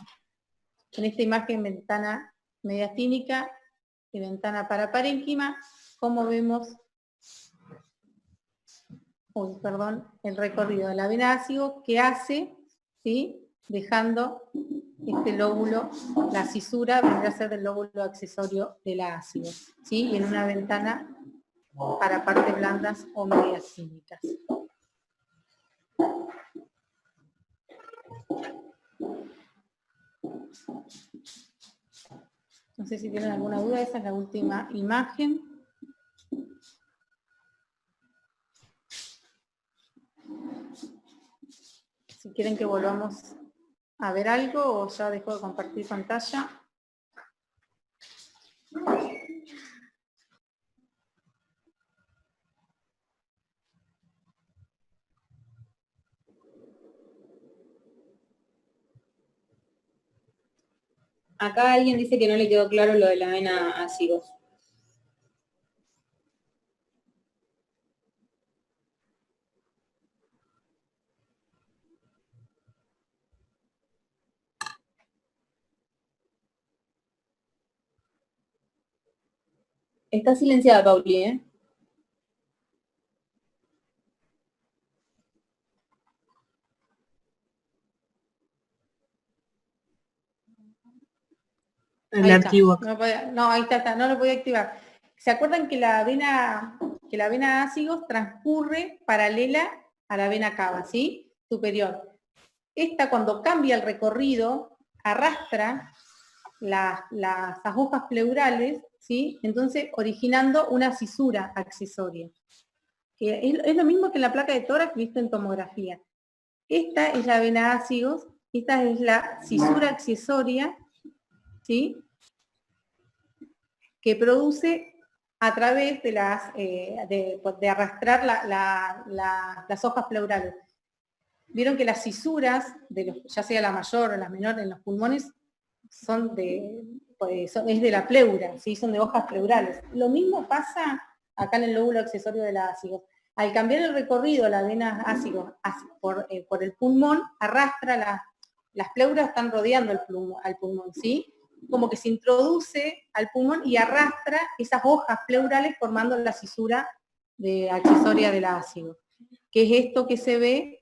en esta imagen ventana mediastínica y ventana paraparénquima, como vemos el recorrido de la vena ácido que hace, ¿sí? Dejando este lóbulo, la cisura vendrá a ser el lóbulo accesorio de la ácido, ¿sí? Y en una ventana para partes blandas o mediastínicas. No sé si tienen alguna duda, esa es la última imagen. Si quieren que volvamos a ver algo o ya dejo de compartir pantalla. Acá alguien dice que no le quedó claro lo de la vena ácidos. Está silenciada, Pauli, ¿eh? El Ahí archivo. está. No, ahí está, no lo podía activar. ¿Se acuerdan que la vena ácidos transcurre paralela a la vena cava, ¿sí? Superior. Esta cuando cambia el recorrido, arrastra las agujas pleurales, ¿sí? Entonces originando una cisura accesoria. que es lo mismo que en la placa de tórax visto en tomografía. Esta es la vena ácidos, esta es la cisura accesoria, ¿sí? Que produce a través de de arrastrar las hojas pleurales. Vieron que las cisuras, ya sea la mayor o la menor en los pulmones, es de la pleura, ¿sí? Son de hojas pleurales. Lo mismo pasa acá en el lóbulo accesorio del ácido. Al cambiar el recorrido, la vena ácido por el pulmón, arrastra las pleuras están rodeando al pulmón, ¿sí? Como que se introduce al pulmón y arrastra esas hojas pleurales formando la cisura accesoria del ácido, que es esto que se ve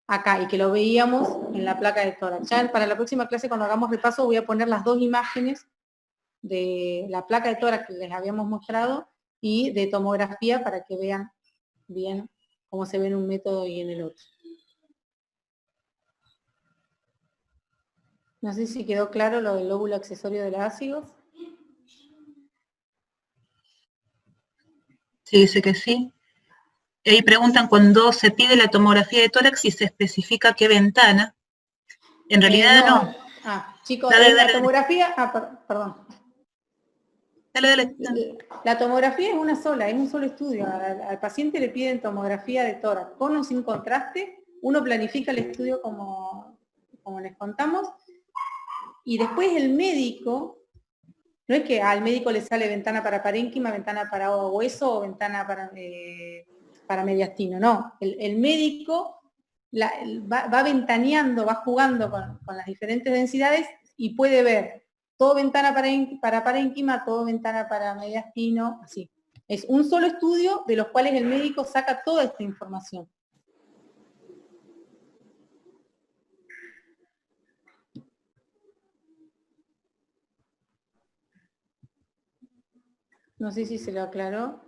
acá y que lo veíamos en la placa de tórax. Ya para la próxima clase, cuando hagamos repaso, voy a poner las dos imágenes de la placa de tórax que les habíamos mostrado y de tomografía para que vean bien cómo se ve en un método y en el otro. No sé si quedó claro lo del lóbulo accesorio del ácido. Sí, dice que sí. Ahí preguntan cuando se pide la tomografía de tórax si se especifica qué ventana. En realidad no. Chicos, Dale. la tomografía, perdón. Dale. La tomografía es una sola, es un solo estudio. Al paciente le piden tomografía de tórax con o sin contraste. Uno planifica el estudio como les contamos. Y después el médico, no es que al médico le sale ventana para parénquima, ventana para hueso o ventana para mediastino, no. El médico va ventaneando, va jugando con las diferentes densidades y puede ver todo ventana para parénquima, todo ventana para mediastino, así. Es un solo estudio de los cuales el médico saca toda esta información. No sé si se lo aclaró.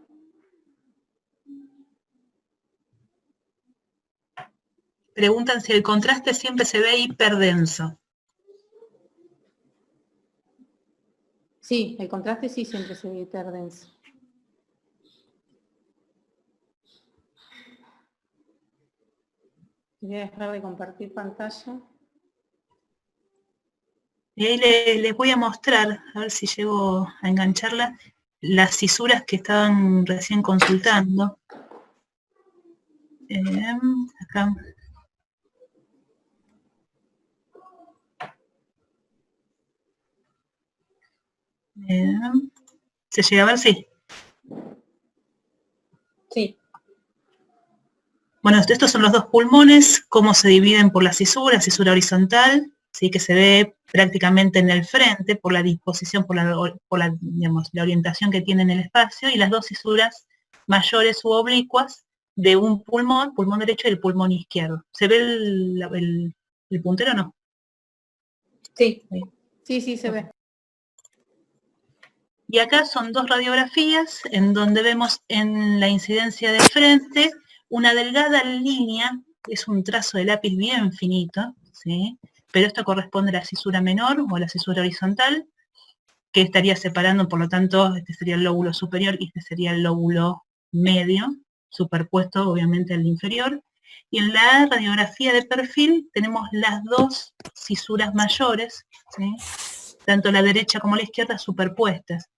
Preguntan si el contraste siempre se ve hiperdenso. Sí, el contraste sí siempre se ve hiperdenso. Voy a dejar de compartir pantalla. Y ahí les voy a mostrar, a ver si llego a engancharla, las cisuras que estaban recién consultando. Acá. ¿Se llega a ver? Sí. Sí. Bueno, estos son los dos pulmones, cómo se dividen por la cisura horizontal, ¿sí? Que se ve prácticamente en el frente por la disposición, por la orientación que tiene en el espacio, y las dos cisuras mayores u oblicuas de un pulmón derecho y el pulmón izquierdo. ¿Se ve el puntero o no? Sí. Sí, se ve. Y acá son dos radiografías en donde vemos en la incidencia de frente una delgada línea, es un trazo de lápiz bien finito, ¿sí? Pero esto corresponde a la cisura menor o a la cisura horizontal, que estaría separando, por lo tanto, este sería el lóbulo superior y este sería el lóbulo medio, superpuesto obviamente al inferior. Y en la radiografía de perfil tenemos las dos cisuras mayores, ¿sí? Tanto la derecha como la izquierda superpuestas.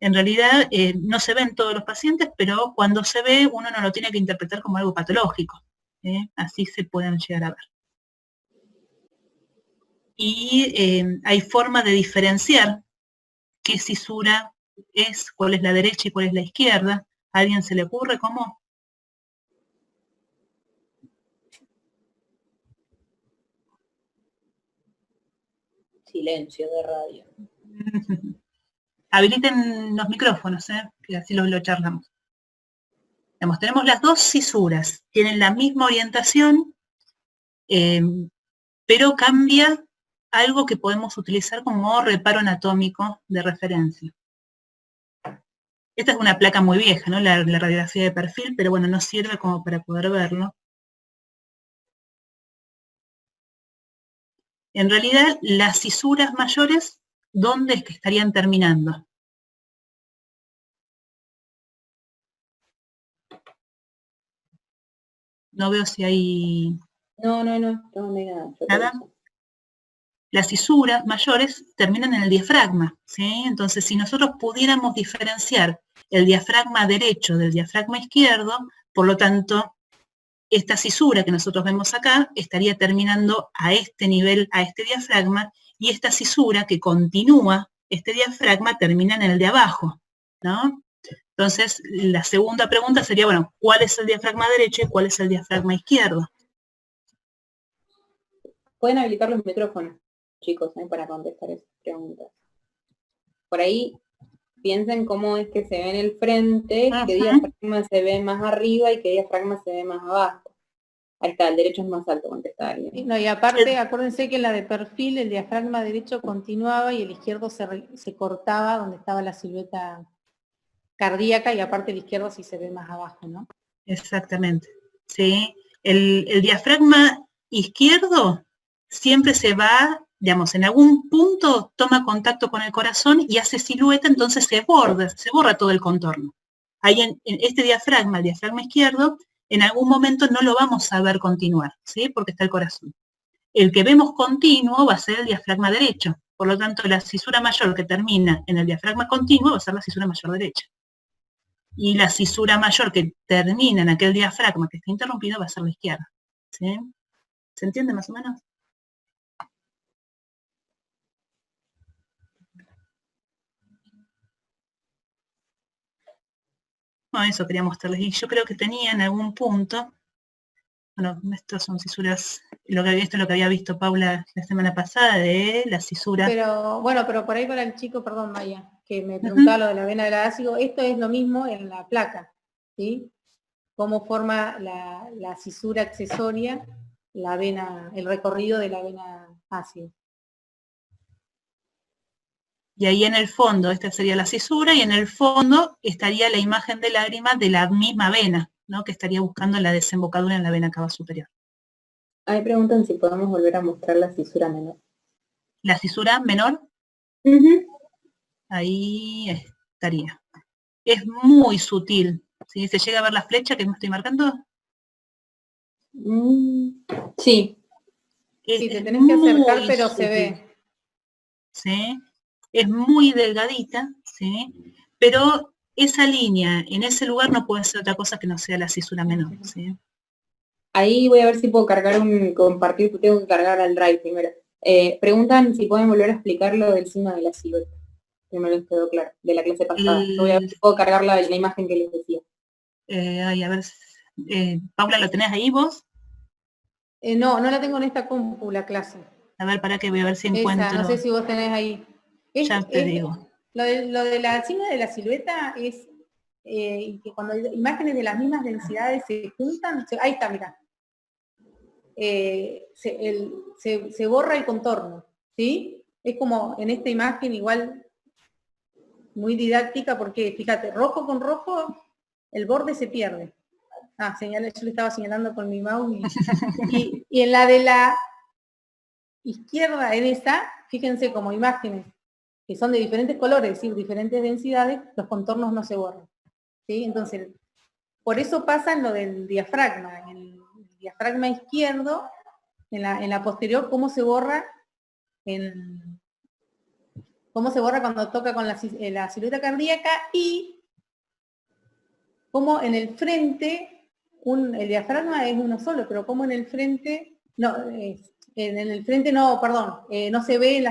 En realidad no se ve en todos los pacientes, pero cuando se ve uno no lo tiene que interpretar como algo patológico. Así se pueden llegar a ver. Y hay forma de diferenciar qué cisura es, cuál es la derecha y cuál es la izquierda. ¿A alguien se le ocurre cómo? Silencio de radio. Habiliten los micrófonos, que así lo charlamos. Tenemos las dos cisuras, tienen la misma orientación, pero cambia algo que podemos utilizar como reparo anatómico de referencia. Esta es una placa muy vieja, ¿no? La radiografía de perfil, pero bueno, nos sirve como para poder verlo. En realidad, las cisuras mayores, ¿dónde es que estarían terminando? No veo si hay No, no hay nada. Yo nada. reviso. Las cisuras mayores terminan en el diafragma, ¿sí? Entonces, si nosotros pudiéramos diferenciar el diafragma derecho del diafragma izquierdo, por lo tanto, esta cisura que nosotros vemos acá estaría terminando a este nivel, a este diafragma, y esta cisura que continúa este diafragma termina en el de abajo, ¿no? Entonces, la segunda pregunta sería, bueno, ¿cuál es el diafragma derecho y cuál es el diafragma izquierdo? Pueden habilitar los micrófonos, chicos, para contestar esas preguntas. Por ahí piensen cómo es que se ve en el frente, qué diafragma se ve más arriba y qué diafragma se ve más abajo. Ahí está, el derecho es más alto, contestar. No, y aparte, acuérdense que en la de perfil el diafragma derecho continuaba y el izquierdo se cortaba donde estaba la silueta cardíaca, y aparte el izquierdo sí se ve más abajo, ¿no? Exactamente, ¿sí? El diafragma izquierdo siempre se va, digamos, en algún punto toma contacto con el corazón y hace silueta, entonces se borra todo el contorno. Ahí en este diafragma, el diafragma izquierdo, en algún momento no lo vamos a ver continuar, ¿sí? Porque está el corazón. El que vemos continuo va a ser el diafragma derecho. Por lo tanto, la cisura mayor que termina en el diafragma continuo va a ser la cisura mayor derecha. Y la cisura mayor que termina en aquel diafragma que está interrumpido va a ser la izquierda. ¿Sí? ¿Se entiende más o menos? No, eso quería mostrarles. Y yo creo que tenía en algún punto, bueno, estas son cisuras, esto es lo que había visto Paula la semana pasada, de la cisura. Pero, bueno, pero por ahí para el chico, perdón, Maya, que me preguntaba lo de la vena del ácido, esto es lo mismo en la placa, ¿sí? Cómo forma la cisura accesoria, la vena, el recorrido de la vena ácida. Y ahí en el fondo, esta sería la cisura, y en el fondo estaría la imagen de lágrima de la misma vena, ¿no? Que estaría buscando la desembocadura en la vena cava superior. Ahí preguntan si podemos volver a mostrar la cisura menor. La cisura menor, ahí estaría. Es muy sutil. ¿Sí? ¿Se llega a ver la flecha que me estoy marcando? Sí. Sí, te tenés que acercar, pero sutil. se ve. ¿Sí? Es muy delgadita, ¿sí? Pero esa línea en ese lugar no puede ser otra cosa que no sea la cisura menor, ¿sí? Ahí voy a ver si puedo cargar compartir, tengo que cargar al drive primero. Preguntan si pueden volver a explicar lo del signo de la silueta, que me lo quedó claro, de la clase pasada. Yo voy a ver si puedo cargar la imagen que les decía. Ay, a ver, Paula, ¿lo tenés ahí vos? No la tengo en esta compu, la clase. A ver, para que voy a ver si encuentro. No sé si vos tenés ahí. Ya te digo. Lo de la signo de la silueta es que cuando imágenes de las mismas densidades se juntan, ahí está, mirá. Se borra el contorno, ¿sí? Es como en esta imagen igual muy didáctica, porque fíjate, rojo con rojo, el borde se pierde. Yo le estaba señalando con mi mouse. Y en la de la izquierda, en esa, fíjense como imágenes que son de diferentes colores, es decir, diferentes densidades, los contornos no se borran, ¿sí? Entonces, por eso pasa en lo del diafragma. En el diafragma izquierdo, en la posterior, cómo se borra cuando toca con la silueta cardíaca, y como en el frente, el diafragma es uno solo, pero como en el frente, no se ve en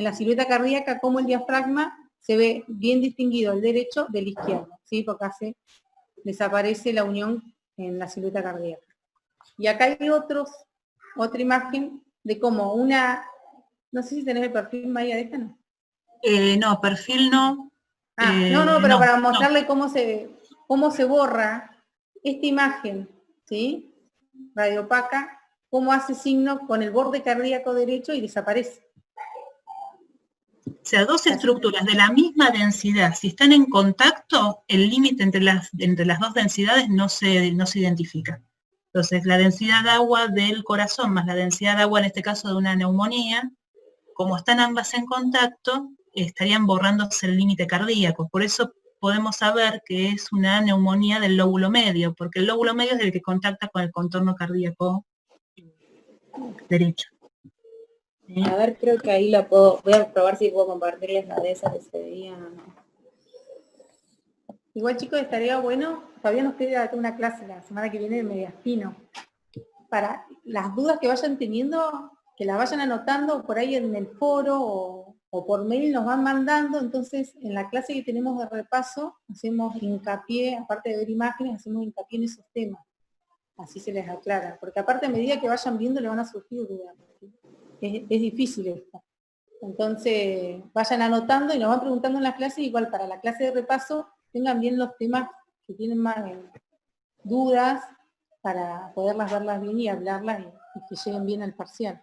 la silueta cardíaca como el diafragma se ve bien distinguido el derecho del izquierdo, ¿sí? Porque desaparece la unión en la silueta cardíaca. Y acá hay otra imagen de como no sé si tenés el perfil, María, de esta, ¿no? No, perfil no. Pero para mostrarle cómo se borra esta imagen, ¿sí? Radiopaca, cómo hace signo con el borde cardíaco derecho y desaparece. O sea, dos estructuras de la misma densidad, si están en contacto, el límite entre las dos densidades no se identifica. Entonces, la densidad de agua del corazón más la densidad de agua, en este caso de una neumonía, como están ambas en contacto, estarían borrándose el límite cardíaco. Por eso podemos saber que es una neumonía del lóbulo medio, porque el lóbulo medio es el que contacta con el contorno cardíaco derecho. ¿Sí? A ver, creo que ahí la puedo, voy a probar si puedo compartirles la de esas que se veían o no. Igual, chicos, estaría bueno, todavía nos queda una clase la semana que viene de mediastino, para las dudas que vayan teniendo, que la vayan anotando por ahí en el foro o por mail nos van mandando. Entonces en la clase que tenemos de repaso hacemos hincapié, aparte de ver imágenes, hacemos hincapié en esos temas, así se les aclara, porque aparte a medida que vayan viendo le van a surgir dudas, es difícil esto. Entonces vayan anotando y nos van preguntando en la clase, igual para la clase de repaso tengan bien los temas que tienen más dudas, para poderlas verlas bien y hablarlas y que lleguen bien al parcial.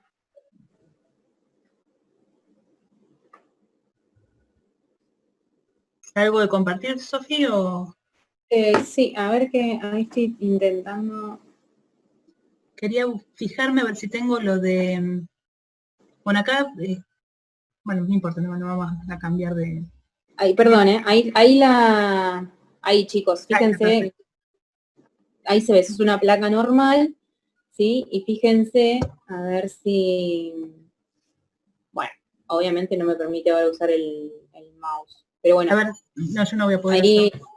¿Algo de compartir, Sofía? Sí, a ver que ahí estoy intentando. Quería fijarme a ver si tengo lo de... Bueno, acá, bueno, no importa, no vamos a cambiar de... Ahí, perdón, ahí chicos, fíjense, ahí se ve, eso es una placa normal, ¿sí? Y fíjense, a ver si, bueno, obviamente no me permite ahora usar el mouse, pero bueno. A ver, no, yo no voy a poder ahí, hacerlo.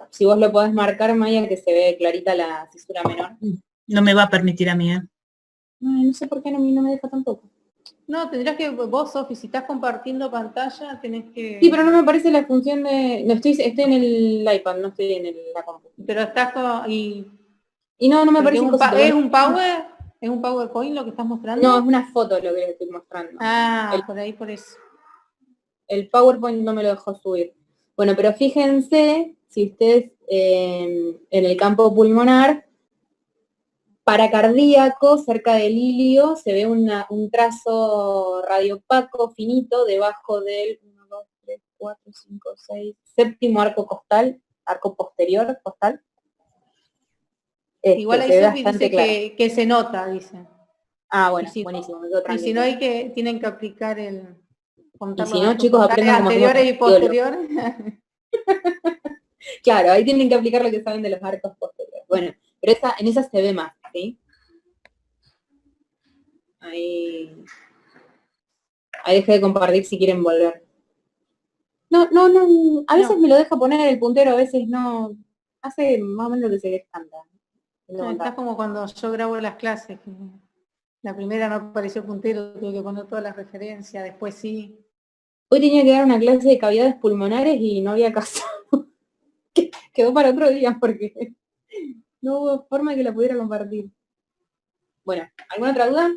Si vos lo podés marcar, Maya, que se ve clarita la cisura menor. No me va a permitir a mí, ¿eh? No sé por qué no me deja tampoco. No, tendrás que, vos, Sofi, si estás compartiendo pantalla, tenés que... Sí, pero no me aparece la función de... No, estoy en el iPad, no estoy en la compu. Pero estás con... Y no me aparece ¿Es un power? ¿Es un PowerPoint lo que estás mostrando? No, es una foto lo que les estoy mostrando. Ah, por ahí, por eso. El PowerPoint no me lo dejó subir. Bueno, pero fíjense, si ustedes en el campo pulmonar, paracardíaco, cerca del ilio, se ve un trazo radiopaco finito debajo del 1, 2, 3, 4, 5, 6, séptimo arco costal, arco posterior costal. Igual ahí Sofi dice que se nota, dice. Ah, bueno, buenísimo. Y si no, tienen que aplicar el... Y si no, chicos, aprendan como anteriores y posteriores. Claro, ahí tienen que aplicar lo que saben de los arcos posteriores. Bueno, pero en esa se ve más, ¿sí? Ahí dejé de compartir si quieren volver. No, a veces me lo deja poner el puntero, a veces no. Hace más o menos lo que se canta. Está como cuando yo grabo las clases, que la primera no apareció puntero, tuve que poner todas las referencias, después sí. Hoy tenía que dar una clase de cavidades pulmonares y no había caso. Quedó para otro día porque no hubo forma de que la pudiera compartir. Bueno, ¿alguna otra duda?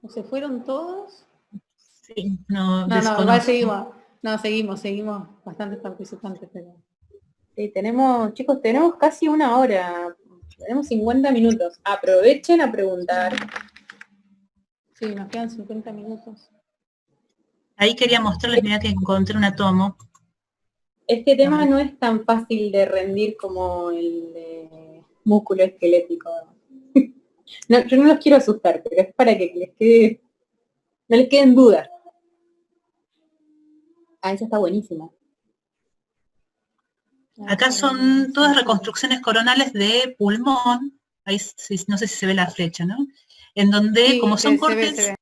¿Se fueron todos? Sí, no, igual seguimos. No, seguimos bastantes participantes, pero... Sí, chicos, tenemos casi una hora. Tenemos 50 minutos. Aprovechen a preguntar. Sí, nos quedan 50 minutos. Ahí quería mostrarles, mirá que encontré un átomo. Este tema no es tan fácil de rendir como el de músculo esquelético. No, yo no los quiero asustar, pero es para que no les queden dudas. Ah, esa está buenísima. Acá son todas reconstrucciones coronales de pulmón. Ahí no sé si se ve la flecha, ¿no? En donde, sí, como son cortes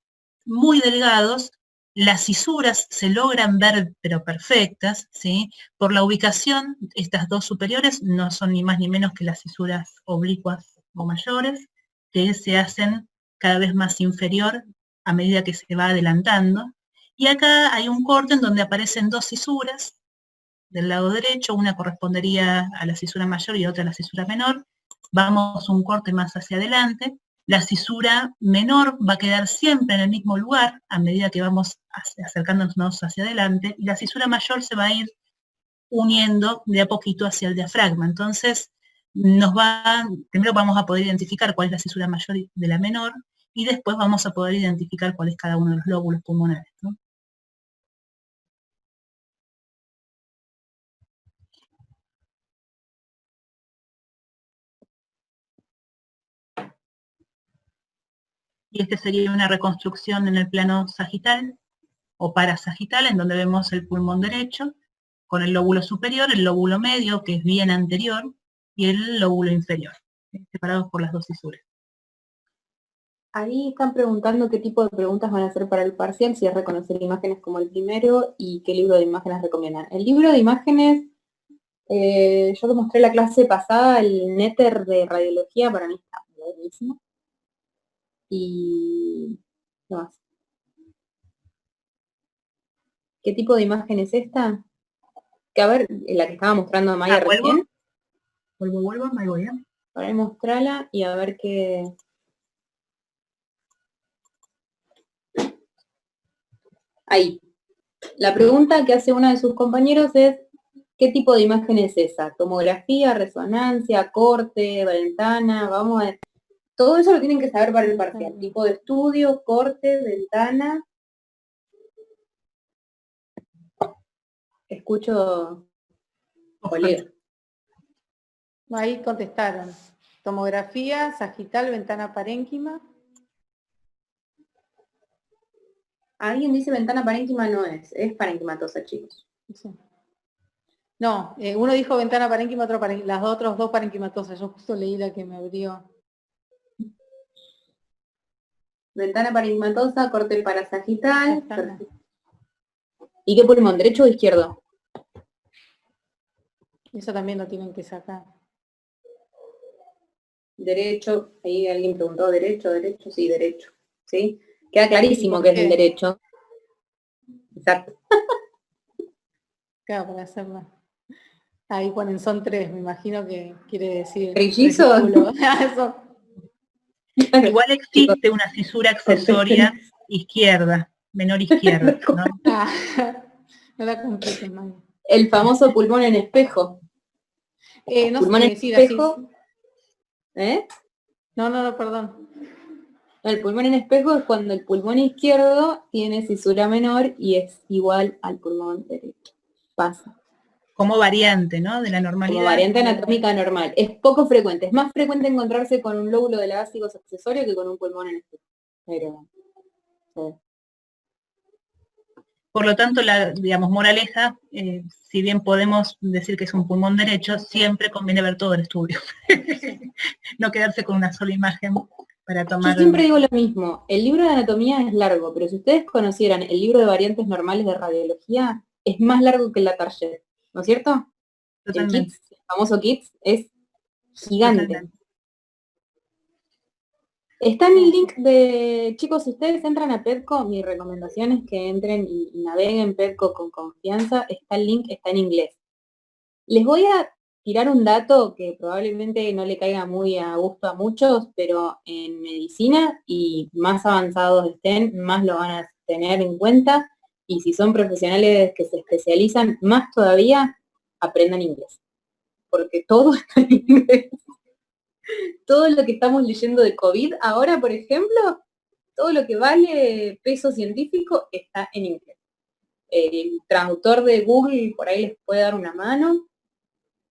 muy delgados, las cisuras se logran ver, pero perfectas, ¿sí? Por la ubicación, estas dos superiores no son ni más ni menos que las cisuras oblicuas o mayores, que se hacen cada vez más inferior a medida que se va adelantando. Y acá hay un corte en donde aparecen dos cisuras del lado derecho, una correspondería a la cisura mayor y otra a la cisura menor. Vamos un corte más hacia adelante. La cisura menor va a quedar siempre en el mismo lugar a medida que vamos acercándonos hacia adelante, y la cisura mayor se va a ir uniendo de a poquito hacia el diafragma. Entonces, primero vamos a poder identificar cuál es la cisura mayor de la menor, y después vamos a poder identificar cuál es cada uno de los lóbulos pulmonares, ¿no? y este sería una reconstrucción en el plano sagital o parasagital, en donde vemos el pulmón derecho, con el lóbulo superior, el lóbulo medio, que es bien anterior, y el lóbulo inferior, separados por las dos fisuras. Ahí están preguntando qué tipo de preguntas van a hacer para el parcial, si es reconocer imágenes como el primero y qué libro de imágenes recomiendan. El libro de imágenes, yo lo mostré la clase pasada, el Netter de radiología, para mí está buenísimo. Y ¿qué más? ¿Qué tipo de imagen es esta? Que a ver, la que estaba mostrando Maya recién. Vuelvo, ahí voy, ¿eh? Para mostrarla y a ver qué... Ahí. La pregunta que hace uno de sus compañeros es, ¿qué tipo de imagen es esa? ¿Tomografía, resonancia, corte, ventana? Vamos a ver. Todo eso lo tienen que saber para el parcial. Tipo de estudio, corte, ventana. Escucho... Oleo. Ahí contestaron. Tomografía, sagital, ventana parénquima. Alguien dice ventana parénquima, no es parenquimatosa, chicos. Sí. No, uno dijo ventana parénquima, otro las otros dos parenquimatosas. Yo justo leí la que me abrió. Ventana parenquimatosa, corte parasagital. Perfecto. ¿Y qué pulmón, derecho o izquierdo? Eso también lo tienen que sacar. Derecho, ahí alguien preguntó derecho, sí, derecho. ¿Sí? Queda clarísimo que es el derecho. Exacto. Claro, para hacerla. Ahí ponen son tres, me imagino que quiere decir. ¿Trillizos? Eso. Igual existe una fisura accesoria izquierda, menor izquierda, ¿no? No la compliques, Maya. El famoso pulmón en espejo. No pulmón en sí, espejo. ¿Eh? No, perdón. El pulmón en espejo es cuando el pulmón izquierdo tiene fisura menor y es igual al pulmón derecho. Pasa. Como variante, ¿no? De la normalidad. Como variante anatómica normal. Es poco frecuente. Es más frecuente encontrarse con un lóbulo de la básicos accesorio que con un pulmón en espejo. Pero, sí. Por lo tanto, la, digamos, moraleja, si bien podemos decir que es un pulmón derecho, siempre conviene ver todo el estudio. No quedarse con una sola imagen para tomar... Yo siempre digo lo mismo, el libro de anatomía es largo, pero si ustedes conocieran el libro de variantes normales de radiología, es más largo que la Target, ¿no es cierto? Totalmente. El KITS, el famoso KITS, es gigante. Totalmente. Está en el link de, chicos, si ustedes entran a Pedco, mi recomendación es que entren y naveguen Pedco con confianza, está el link, está en inglés. Les voy a tirar un dato que probablemente no le caiga muy a gusto a muchos, pero en medicina y más avanzados estén, más lo van a tener en cuenta, y si son profesionales que se especializan, más todavía aprendan inglés, porque todo está en inglés. Todo lo que estamos leyendo de COVID ahora, por ejemplo, todo lo que vale peso científico está en inglés. El traductor de Google por ahí les puede dar una mano,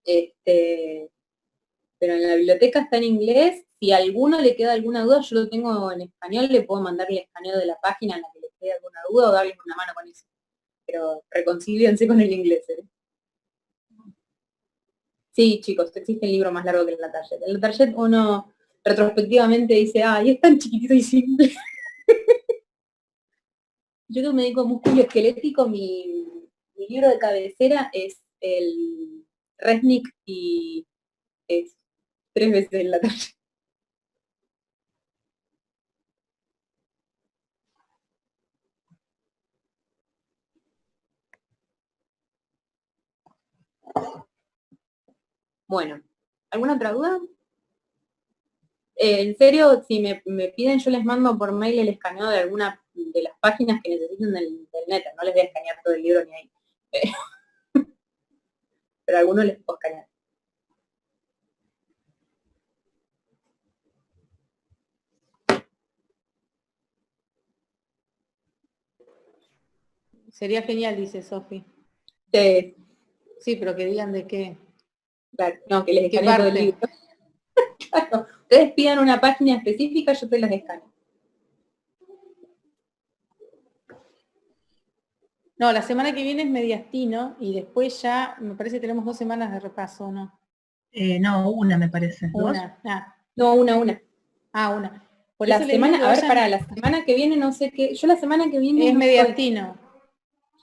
pero en la biblioteca está en inglés. Si a alguno le queda alguna duda, yo lo tengo en español, le puedo mandar el escaneo de la página en la que les quede alguna duda o darles una mano con eso. Pero reconcíliense con el inglés, ¿eh? Sí, chicos, existe el libro más largo que el Target. El Target uno retrospectivamente dice, ay, es tan chiquitito y simple. Yo que me dedico a músculo esquelético, mi libro de cabecera es el Resnick y es 3 veces en la Target. Bueno, ¿alguna otra duda? En serio, si me piden, yo les mando por mail el escaneo de alguna de las páginas que necesiten del Netter. No les voy a escanear todo el libro ni ahí. Pero algunos les puedo escanear. Sería genial, dice Sofi. Sí, pero que digan de qué. Claro, no, que les escanee todo el libro. Claro, ustedes pidan una página específica, yo te las escaneo. No, la semana que viene es mediastino y después ya, me parece que tenemos 2 semanas de repaso, ¿no? No, una me parece. Una. No, una. Una. Por La eso les digo semana, que a ver, vayan- para la semana que viene no sé qué, yo la semana que viene es no estoy. mediastino.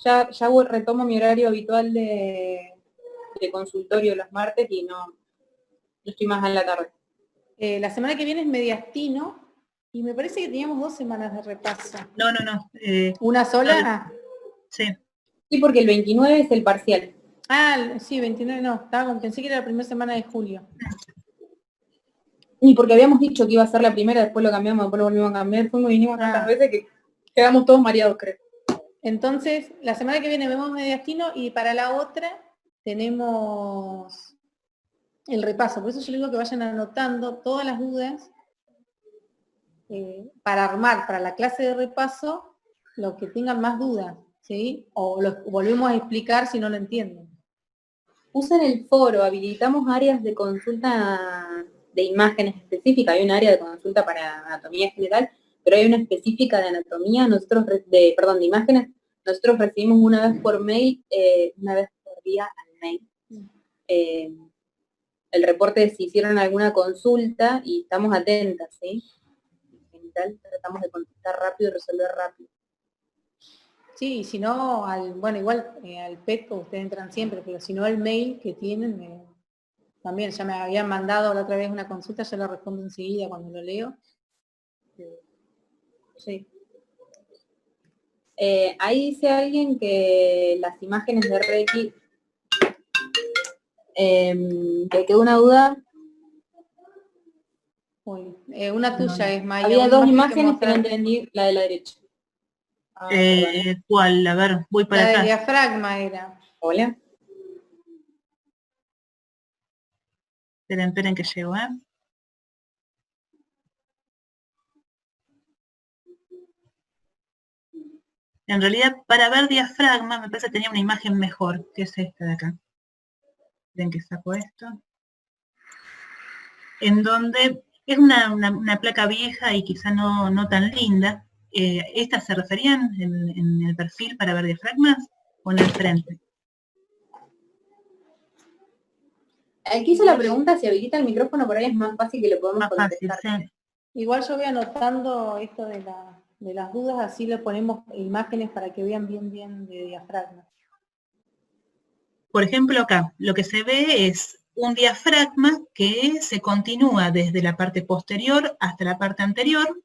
Ya retomo mi horario habitual de consultorio los martes y no estoy más en la tarde. La semana que viene es mediastino y me parece que teníamos 2 semanas de repaso. No. ¿Una sola? Sí. Sí, porque el 29 es el parcial. Sí, 29 no. Pensé que era la primera semana de julio. Y porque habíamos dicho que iba a ser la primera, después lo cambiamos, después lo volvimos a cambiar, fuimos y vinimos tantas veces que quedamos todos mareados, creo. Entonces, la semana que viene vemos mediastino y para la otra tenemos el repaso. Por eso yo les digo que vayan anotando todas las dudas para armar para la clase de repaso los que tengan más dudas, ¿sí? O los volvemos a explicar si no lo entienden. Usen el foro, habilitamos áreas de consulta de imágenes específicas. Hay un área de consulta para anatomía general, pero hay una específica de anatomía, de imágenes. Nosotros recibimos una vez por mail, una vez por día al mail, el reporte de si hicieron alguna consulta y estamos atentas, ¿sí? En general tratamos de contestar rápido y resolver rápido. Sí, y si no, igual al PET ustedes entran siempre, pero si no al mail que tienen, también ya me habían mandado la otra vez una consulta, yo lo respondo enseguida cuando lo leo. Sí. Ahí dice alguien que las imágenes de Reiki, que quedó una duda. Una tuya es, Maya. Había una dos imagen imágenes que no entendí, la de la derecha. ¿Cuál? A ver, voy para La del atrás. diafragma era. Hola. Esperen que llego, En realidad, para ver diafragma, me parece que tenía una imagen mejor, que es esta de acá. Ven que saco esto. En donde es una placa vieja y quizá no tan linda. ¿Estas se referían en el perfil para ver diafragmas o en el frente? Aquí hizo la pregunta, si habilita el micrófono, por ahí es más fácil que lo podamos contestar. Fácil, sí. Igual yo voy anotando esto de las dudas, así le ponemos imágenes para que vean bien de diafragma. Por ejemplo, acá, lo que se ve es un diafragma que se continúa desde la parte posterior hasta la parte anterior.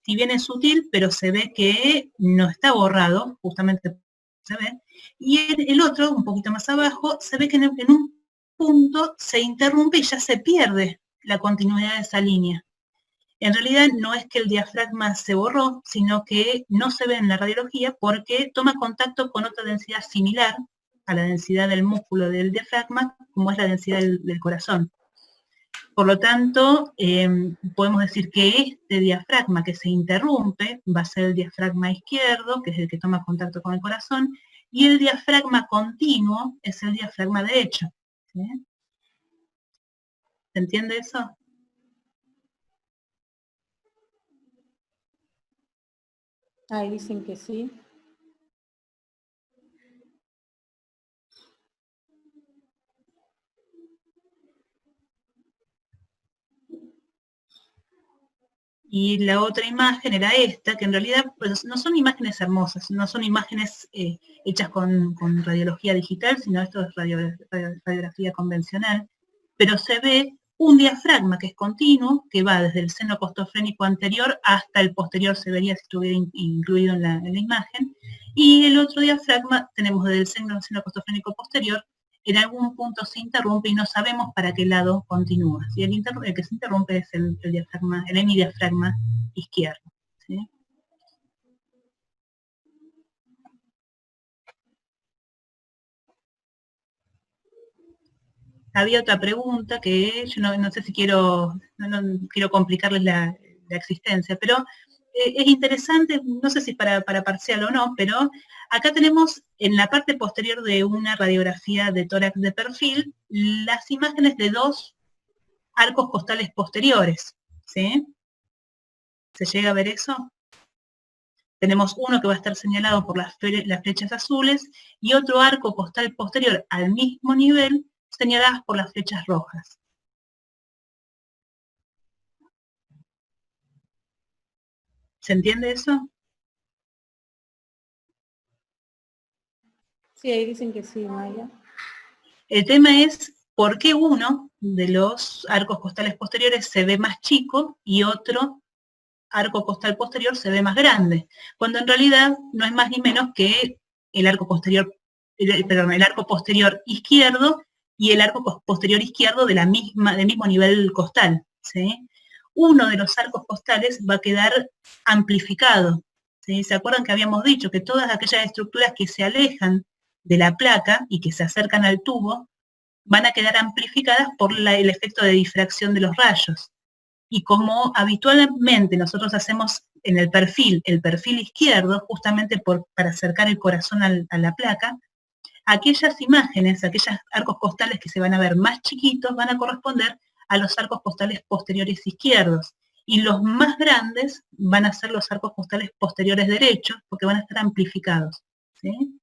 Si bien es sutil, pero se ve que no está borrado, justamente se ve. Y el otro, un poquito más abajo, se ve que en un punto se interrumpe y ya se pierde la continuidad de esa línea. En realidad no es que el diafragma se borró, sino que no se ve en la radiología porque toma contacto con otra densidad similar a la densidad del músculo del diafragma, como es la densidad del corazón. Por lo tanto, podemos decir que este diafragma que se interrumpe va a ser el diafragma izquierdo, que es el que toma contacto con el corazón, y el diafragma continuo es el diafragma derecho. ¿Sí? ¿Se entiende eso? Ahí dicen que sí. Y la otra imagen era esta, que en realidad pues, no son imágenes hermosas, no son imágenes hechas con radiología digital, sino esto es radiografía convencional, pero se ve un diafragma que es continuo, que va desde el seno costofrénico anterior hasta el posterior, se vería si estuviera incluido en la imagen, y el otro diafragma tenemos desde el seno costofrénico posterior, en algún punto se interrumpe y no sabemos para qué lado continúa. ¿Sí? El que se interrumpe es el diafragma, el hemidiafragma izquierdo. ¿Sí? Había otra pregunta que yo no sé si quiero complicarles la existencia, pero es interesante, no sé si para parcial o no, pero acá tenemos en la parte posterior de una radiografía de tórax de perfil las imágenes de dos arcos costales posteriores, ¿sí? ¿Se llega a ver eso? Tenemos uno que va a estar señalado por las flechas azules y otro arco costal posterior al mismo nivel señaladas por las flechas rojas. ¿Se entiende eso? Sí, ahí dicen que sí, Maya. El tema es por qué uno de los arcos costales posteriores se ve más chico y otro arco costal posterior se ve más grande, cuando en realidad no es más ni menos que el arco posterior, el arco posterior izquierdo y el arco posterior izquierdo del mismo nivel costal, ¿sí? Uno de los arcos costales va a quedar amplificado, ¿sí? ¿Se acuerdan que habíamos dicho que todas aquellas estructuras que se alejan de la placa y que se acercan al tubo van a quedar amplificadas por el efecto de difracción de los rayos? Y como habitualmente nosotros hacemos en el perfil izquierdo, justamente para acercar el corazón a la placa, aquellas imágenes, aquellos arcos costales que se van a ver más chiquitos van a corresponder a los arcos costales posteriores izquierdos. Y los más grandes van a ser los arcos costales posteriores derechos, porque van a estar amplificados, ¿sí?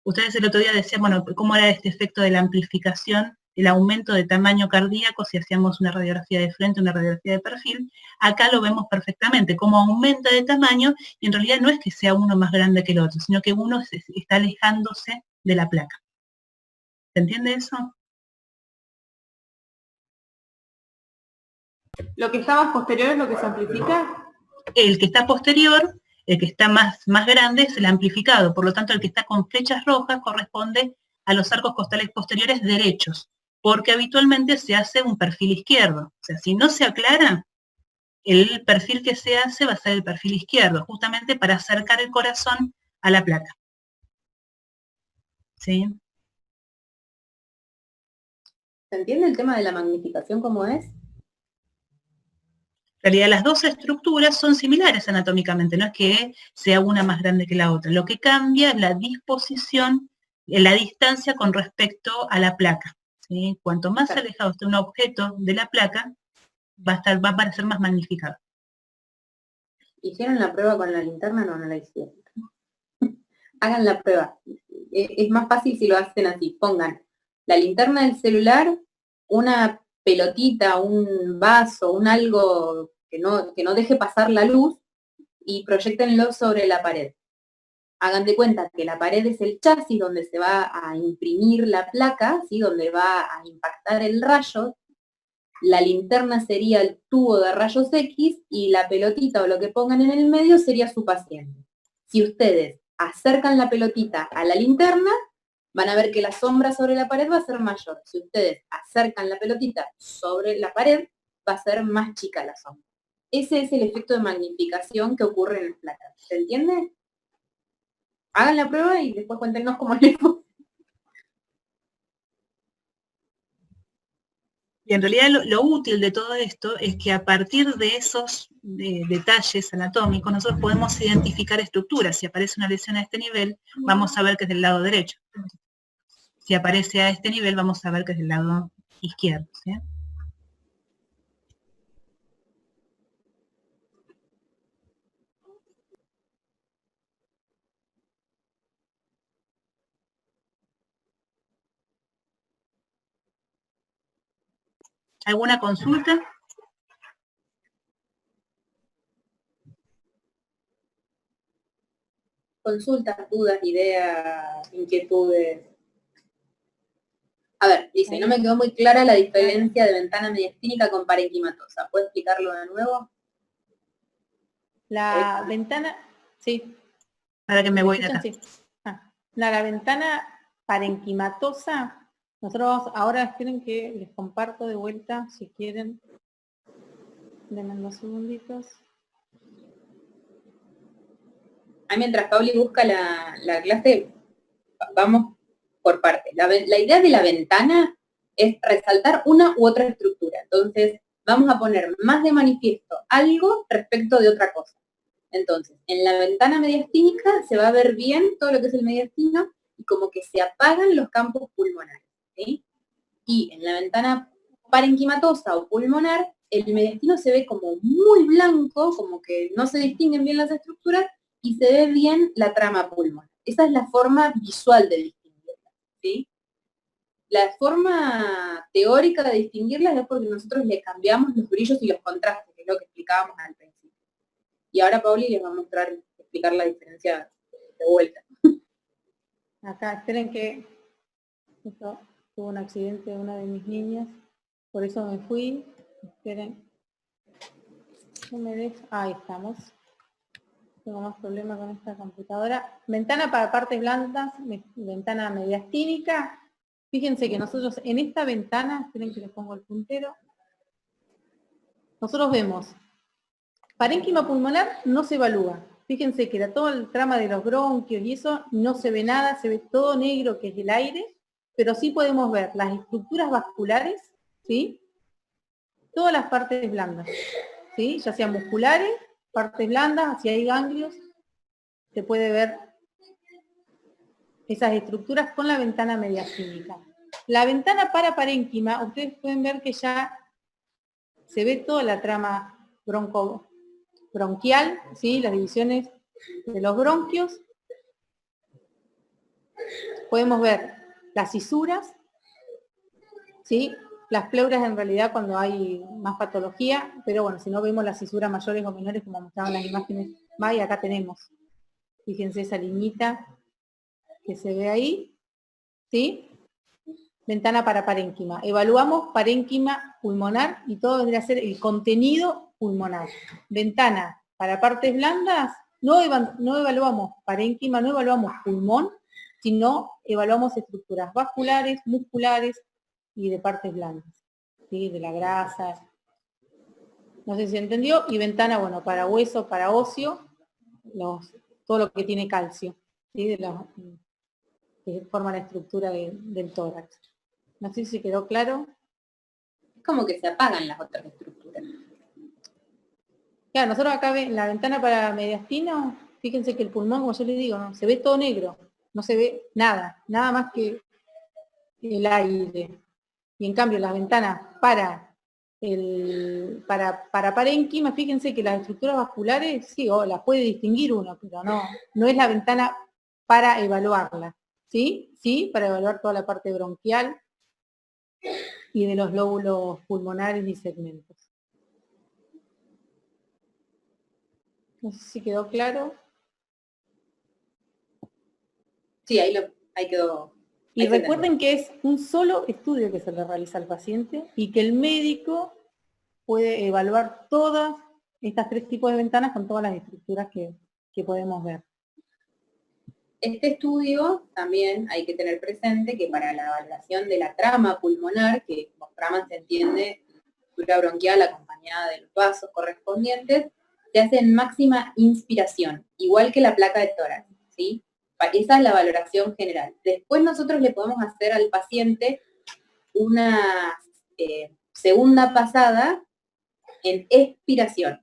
Ustedes el otro día decían, bueno, ¿cómo era este efecto de la amplificación, el aumento de tamaño cardíaco si hacíamos una radiografía de frente, una radiografía de perfil? Acá lo vemos perfectamente, cómo aumenta de tamaño, y en realidad no es que sea uno más grande que el otro, sino que uno está alejándose de la placa. ¿Se entiende eso? ¿Lo que está más posterior es lo que se amplifica? El que está posterior, el que está más grande es el amplificado, por lo tanto el que está con flechas rojas corresponde a los arcos costales posteriores derechos, porque habitualmente se hace un perfil izquierdo. O sea, si no se aclara, el perfil que se hace va a ser el perfil izquierdo, justamente para acercar el corazón a la placa. ¿Sí? ¿Se entiende el tema de la magnificación cómo es? En realidad las dos estructuras son similares anatómicamente, no es que sea una más grande que la otra. Lo que cambia es la disposición, la distancia con respecto a la placa, ¿sí? Cuanto más alejado esté un objeto de la placa, va a parecer más magnificado. ¿Hicieron la prueba con la linterna? No, no la hicieron. Hagan la prueba. Es más fácil si lo hacen así. Pongan la linterna del celular, una pelotita, un vaso, un algo que no deje pasar la luz y proyectenlo sobre la pared. Hagan de cuenta que la pared es el chasis donde se va a imprimir la placa, ¿sí? Donde va a impactar el rayo. La linterna sería el tubo de rayos X y la pelotita o lo que pongan en el medio sería su paciente. Si ustedes acercan la pelotita a la linterna, van a ver que la sombra sobre la pared va a ser mayor. Si ustedes acercan la pelotita sobre la pared, va a ser más chica la sombra. Ese es el efecto de magnificación que ocurre en las placas. ¿Se entiende? Hagan la prueba y después cuéntenos cómo les fue. Y en realidad lo útil de todo esto es que a partir de esos detalles anatómicos nosotros podemos identificar estructuras. Si aparece una lesión a este nivel, vamos a ver que es del lado derecho. Si aparece a este nivel, vamos a ver que es del lado izquierdo, ¿sí? ¿Alguna consulta? Consultas, dudas, ideas, inquietudes. A ver, dice, no me quedó muy clara la diferencia de ventana mediastínica con parenquimatosa. ¿Puede explicarlo de nuevo? La ventana, sí. Para que me voy de acá. Sí. La ventana parenquimatosa, nosotros ahora esperen que les comparto de vuelta, si quieren. Denme unos segunditos. Mientras Pauli busca la clase, vamos por partes. La idea de la ventana es resaltar una u otra estructura. Entonces, vamos a poner más de manifiesto algo respecto de otra cosa. Entonces, en la ventana mediastínica se va a ver bien todo lo que es el mediastino y como que se apagan los campos pulmonares, ¿sí? Y en la ventana parenquimatosa o pulmonar, el mediastino se ve como muy blanco, como que no se distinguen bien las estructuras, y se ve bien la trama pulmonar. Esa es la forma visual de distinguirla, ¿sí? La forma teórica de distinguirlas es porque nosotros le cambiamos los brillos y los contrastes, que es lo que explicábamos al principio. Y ahora Pauli les va a explicar la diferencia de vuelta. Acá, esperen que esto, tuvo un accidente de una de mis niñas, por eso me fui. Esperen. No me deja. Ahí estamos. Tengo más problemas con esta computadora. Ventana para partes blandas, ventana mediastínica. Fíjense que nosotros en esta ventana, esperen que les pongo el puntero, nosotros vemos parénquima pulmonar no se evalúa. Fíjense que todo el trama de los bronquios y eso no se ve nada, se ve todo negro que es el aire, pero sí podemos ver las estructuras vasculares, ¿sí? Todas las partes blandas, ¿sí? Ya sean musculares, partes blandas, si hay ganglios, se puede ver esas estructuras con la ventana mediastínica. La ventana para parénquima, ustedes pueden ver que ya se ve toda la trama bronquial, ¿sí? Las divisiones de los bronquios. Podemos ver las cisuras, ¿sí? Las pleuras en realidad cuando hay más patología, pero bueno, si no vemos las cisuras mayores o menores como mostraban las imágenes, y acá tenemos. Fíjense esa liñita que se ve ahí, ¿sí? Ventana para parénquima. Evaluamos parénquima pulmonar y todo vendría a ser el contenido pulmonar. Ventana para partes blandas, no evaluamos parénquima, no evaluamos pulmón, sino evaluamos estructuras vasculares, musculares y de partes blandas, ¿sí? De la grasa. No sé si se entendió. Y ventana, bueno, para hueso, para óseo, todo lo que tiene calcio, ¿sí? Que forma la estructura del tórax. No sé si quedó claro. Es como que se apagan las otras estructuras. Claro, nosotros acá en la ventana para mediastino, fíjense que el pulmón, como yo les digo, ¿no? Se ve todo negro, no se ve nada más que el aire. Y en cambio las ventanas para parénquima, fíjense que las estructuras vasculares, sí, las puede distinguir uno, pero no es la ventana para evaluarla. ¿Sí? Sí, para evaluar toda la parte bronquial y de los lóbulos pulmonares y segmentos. No sé si quedó claro. Sí, ahí quedó. Y recuerden que es un solo estudio que se le realiza al paciente y que el médico puede evaluar todas estas tres tipos de ventanas con todas las estructuras que podemos ver. Este estudio también hay que tener presente que para la evaluación de la trama pulmonar, que por trama se entiende estructura bronquial acompañada de los vasos correspondientes, se hace en máxima inspiración, igual que la placa de tórax, ¿sí? Esa es la valoración general. Después nosotros le podemos hacer al paciente una segunda pasada en expiración.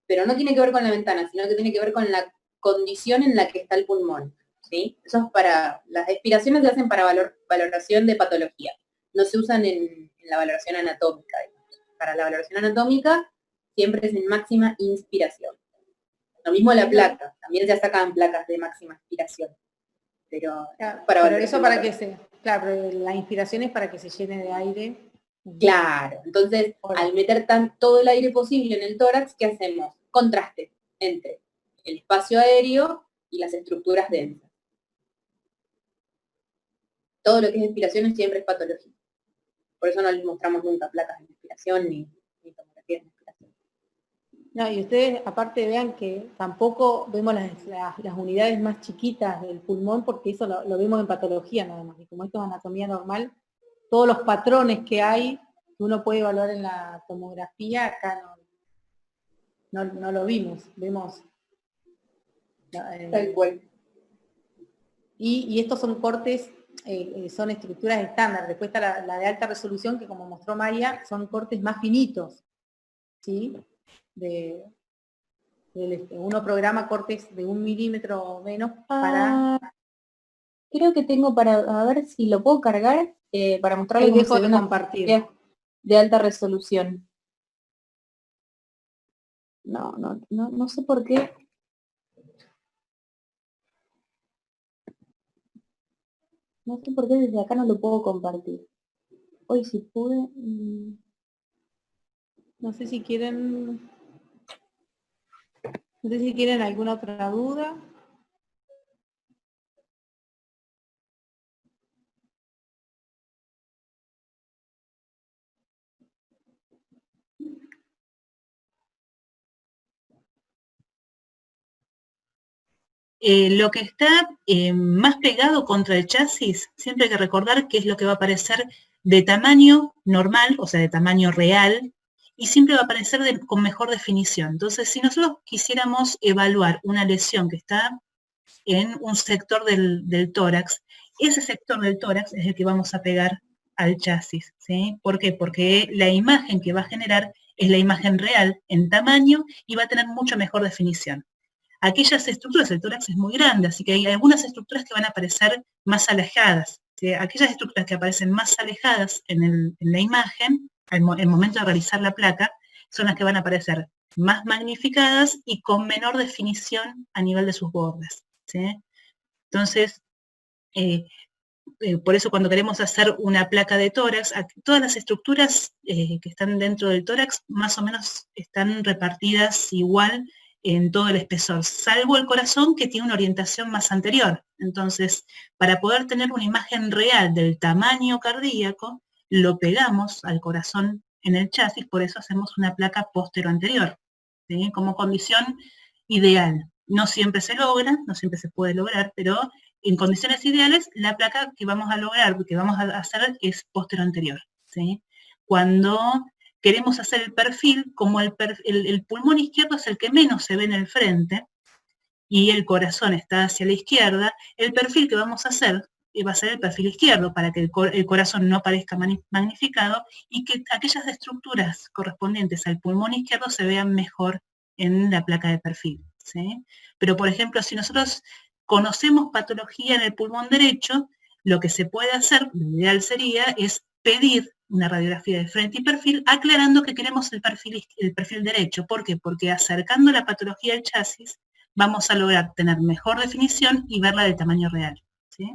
Pero no tiene que ver con la ventana, sino que tiene que ver con la condición en la que está el pulmón, ¿sí? Eso es las expiraciones se hacen para valoración de patología, no se usan en la valoración anatómica. Para la valoración anatómica siempre es en máxima inspiración. Lo mismo la placa, también se sacan placas de máxima inspiración. Pero pero eso para que pero la inspiración es para que se llene de aire. Claro, entonces al meter todo el aire posible en el tórax, ¿qué hacemos? Contraste entre el espacio aéreo y las estructuras densas. Todo lo que es inspiración siempre es patología. Por eso no les mostramos nunca placas de inspiración ni tomografías de inspiración. No, y ustedes aparte vean que tampoco vemos las unidades más chiquitas del pulmón porque eso lo vemos en patología nada más. Y como esto es anatomía normal, todos los patrones que hay que uno puede evaluar en la tomografía, acá no lo vimos. Vemos Tal cual. Y estos son cortes, son estructuras estándar. Después está la de alta resolución, que como mostró María, son cortes más finitos, ¿sí? Uno programa cortes de 1 milímetro o menos para... Creo que tengo a ver si lo puedo cargar, para mostrarles cómo se ve una compartir de alta resolución. No sé por qué. No sé por qué desde acá no lo puedo compartir. Hoy sí pude. No sé si quieren, no sé si quieren alguna otra duda. Lo que está más pegado contra el chasis, siempre hay que recordar que es lo que va a aparecer de tamaño normal, o sea, de tamaño real, y siempre va a aparecer con mejor definición. Entonces, si nosotros quisiéramos evaluar una lesión que está en un sector del tórax, ese sector del tórax es el que vamos a pegar al chasis, ¿sí? ¿Por qué? Porque la imagen que va a generar es la imagen real en tamaño y va a tener mucho mejor definición. Aquellas estructuras, el tórax es muy grande, así que hay algunas estructuras que van a aparecer más alejadas. ¿Sí? Aquellas estructuras que aparecen más alejadas en la imagen, al momento de realizar la placa, son las que van a aparecer más magnificadas y con menor definición a nivel de sus bordes. ¿Sí? Entonces, por eso cuando queremos hacer una placa de tórax, todas las estructuras que están dentro del tórax más o menos están repartidas igual en todo el espesor, salvo el corazón que tiene una orientación más anterior. Entonces, para poder tener una imagen real del tamaño cardíaco, lo pegamos al corazón en el chasis, por eso hacemos una placa postero-anterior, ¿sí? Como condición ideal. No siempre se logra, no siempre se puede lograr, pero en condiciones ideales, la placa que vamos a lograr, que vamos a hacer es postero-anterior, ¿sí? Cuando queremos hacer el perfil, como el pulmón izquierdo es el que menos se ve en el frente y el corazón está hacia la izquierda, el perfil que vamos a hacer va a ser el perfil izquierdo para que el corazón no parezca magnificado y que aquellas estructuras correspondientes al pulmón izquierdo se vean mejor en la placa de perfil, ¿sí? Pero, por ejemplo, si nosotros conocemos patología en el pulmón derecho, lo que se puede hacer, lo ideal sería, es pedir una radiografía de frente y perfil, aclarando que queremos el perfil derecho. ¿Por qué? Porque acercando la patología al chasis, vamos a lograr tener mejor definición y verla del tamaño real, ¿sí?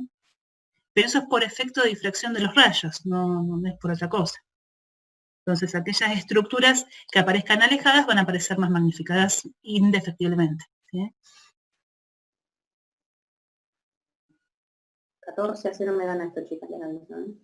Pero eso es por efecto de difracción de los rayos, no es por otra cosa. Entonces, aquellas estructuras que aparezcan alejadas van a aparecer más magnificadas indefectiblemente, ¿sí? 14-0 me gana esta chica, ¿no?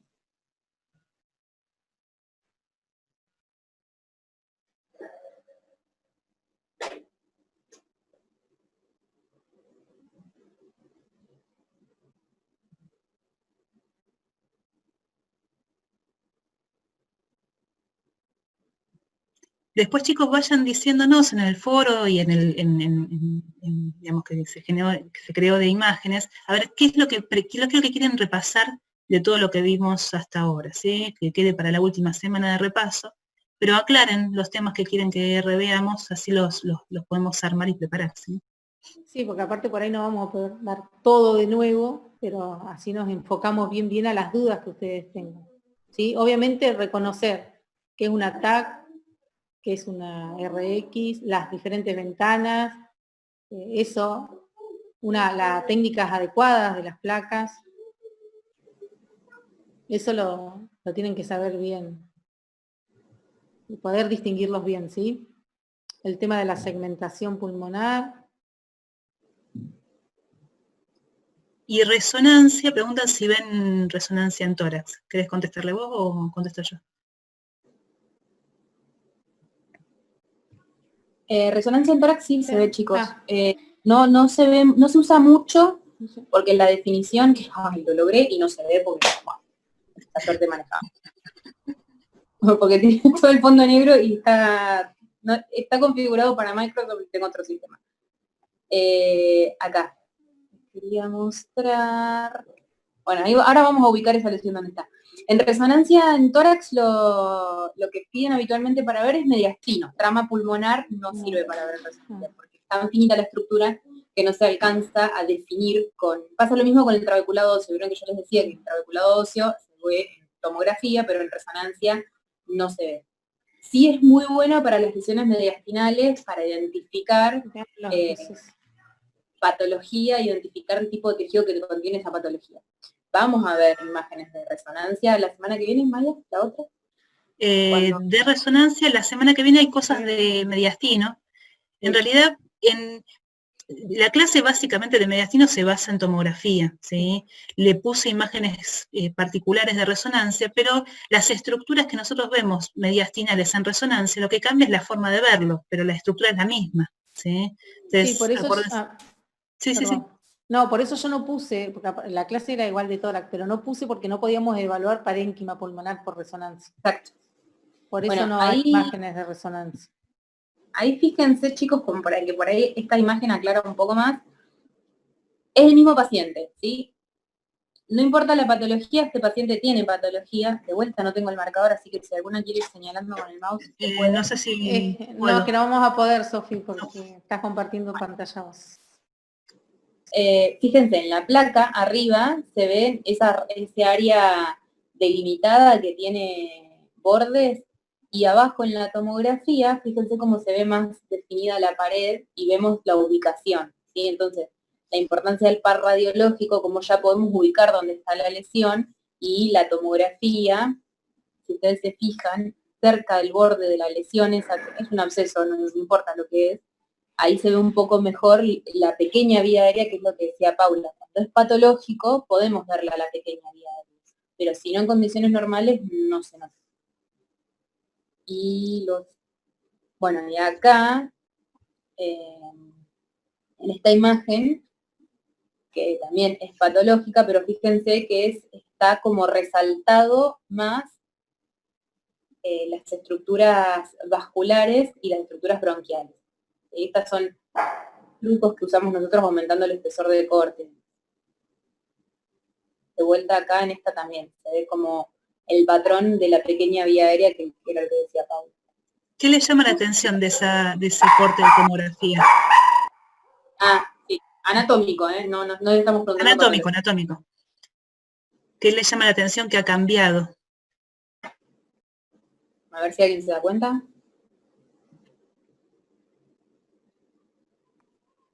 Después, chicos, vayan diciéndonos en el foro y digamos que se creó de imágenes, a ver qué es lo que quieren repasar de todo lo que vimos hasta ahora, ¿sí? Que quede para la última semana de repaso, pero aclaren los temas que quieren que reveamos, así los podemos armar y preparar, ¿sí? Sí, porque aparte por ahí no vamos a poder dar todo de nuevo, pero así nos enfocamos bien a las dudas que ustedes tengan. ¿Sí? Obviamente reconocer que es una TAC, que es una RX, las diferentes ventanas, eso, las técnicas adecuadas de las placas, eso lo tienen que saber bien, y poder distinguirlos bien, ¿sí? El tema de la segmentación pulmonar. Y resonancia, preguntan si ven resonancia en tórax. ¿Querés contestarle vos o contesto yo? Resonancia en tórax sí se ve, chicos. No se ve, no se usa mucho porque la definición, que lo logré y no se ve porque está suerte manejada. Porque tiene todo el fondo negro y está configurado para Microsoft y tengo otro sistema. Acá. Quería mostrar. Bueno, ahora vamos a ubicar esa lesión donde está. En resonancia en tórax lo que piden habitualmente para ver es mediastino. Trama pulmonar no sirve para ver resonancia, porque es tan finita la estructura que no se alcanza a definir con... Pasa lo mismo con el trabeculado óseo. Vieron que yo les decía que el trabeculado óseo se ve en tomografía, pero en resonancia no se ve. Sí es muy bueno para las lesiones mediastinales, para identificar patología, identificar el tipo de tejido que contiene esa patología. vamos a ver imágenes de resonancia la semana que viene, Maya, la otra. De resonancia, la semana que viene hay cosas de mediastino. En realidad, la clase básicamente de mediastino se basa en tomografía, ¿sí? Le puse imágenes particulares de resonancia, pero las estructuras que nosotros vemos mediastinales en resonancia, lo que cambia es la forma de verlo, pero la estructura es la misma, ¿sí? Entonces, Sí, por eso... sí. No, por eso yo no puse, porque la clase era igual de tórax, pero no puse porque no podíamos evaluar parénquima pulmonar por resonancia. Exacto. Por eso no hay imágenes de resonancia. Ahí fíjense, chicos, como por ahí esta imagen aclara un poco más. Es el mismo paciente, ¿sí? No importa la patología, este paciente tiene patología. De vuelta no tengo el marcador, así que si alguna quiere ir señalando con el mouse, no sé si no, que no vamos a poder, Sofi, porque estás compartiendo pantalla vos. Fíjense, en la placa arriba se ve ese área delimitada que tiene bordes, y abajo en la tomografía, fíjense cómo se ve más definida la pared y vemos la ubicación, ¿sí? Entonces, la importancia del par radiológico, como ya podemos ubicar dónde está la lesión, y la tomografía, si ustedes se fijan, cerca del borde de la lesión, es un absceso, no importa lo que es, ahí se ve un poco mejor la pequeña vía aérea, que es lo que decía Paula. Cuando es patológico, podemos verla la pequeña vía aérea, pero si no en condiciones normales, no se nota. Y y acá, en esta imagen, que también es patológica, pero fíjense que está como resaltado más las estructuras vasculares y las estructuras bronquiales. Estas son trucos que usamos nosotros aumentando el espesor de corte. De vuelta acá en esta también, se ve como el patrón de la pequeña vía aérea que era lo que decía Paula. ¿Qué le llama la atención de ese corte de tomografía? Sí, anatómico, no le estamos preguntando. Anatómico. ¿Qué le llama la atención que ha cambiado? A ver si alguien se da cuenta.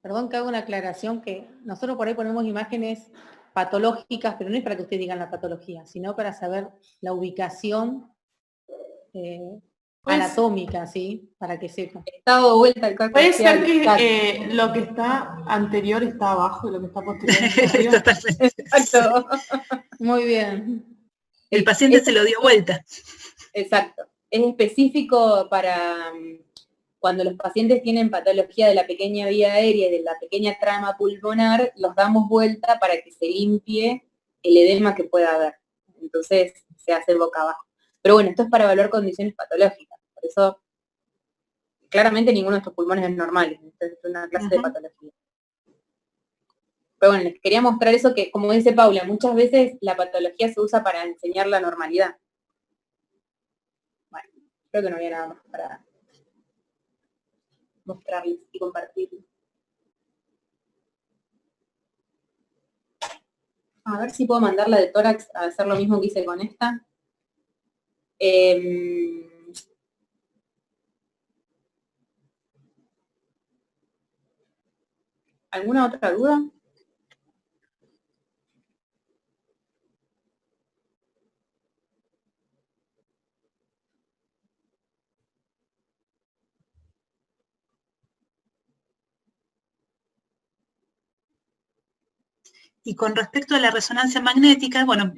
Perdón que haga una aclaración, que nosotros por ahí ponemos imágenes patológicas, pero no es para que ustedes digan la patología, sino para saber la ubicación anatómica, ¿sí? Para que sepan. Está dado vuelta el cálculo. Puede ser que lo que está anterior está abajo y lo que está posterior está arriba. Exacto. Muy bien. El paciente se lo dio vuelta. Exacto. Es específico para cuando los pacientes tienen patología de la pequeña vía aérea y de la pequeña trama pulmonar, los damos vuelta para que se limpie el edema que pueda haber. Entonces se hace boca abajo. Pero bueno, esto es para evaluar condiciones patológicas. Por eso, claramente ninguno de estos pulmones es normal. Esto es una clase de patología. Pero bueno, les quería mostrar eso que, como dice Paula, muchas veces la patología se usa para enseñar la normalidad. Bueno, creo que no había nada más para mostrarles y compartirles. A ver si puedo mandarla de tórax a hacer lo mismo que hice con esta. ¿Alguna otra duda? Y con respecto a la resonancia magnética, bueno,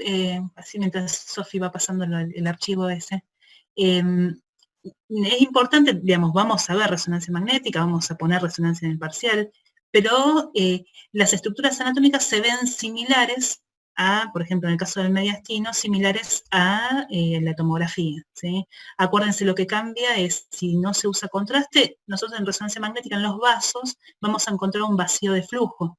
así mientras Sofi va pasando el archivo ese, es importante, digamos, vamos a ver resonancia magnética, vamos a poner resonancia en el parcial, pero las estructuras anatómicas se ven similares a, por ejemplo, en el caso del mediastino, similares a la tomografía, ¿sí? Acuérdense, lo que cambia es, si no se usa contraste, nosotros en resonancia magnética en los vasos vamos a encontrar un vacío de flujo.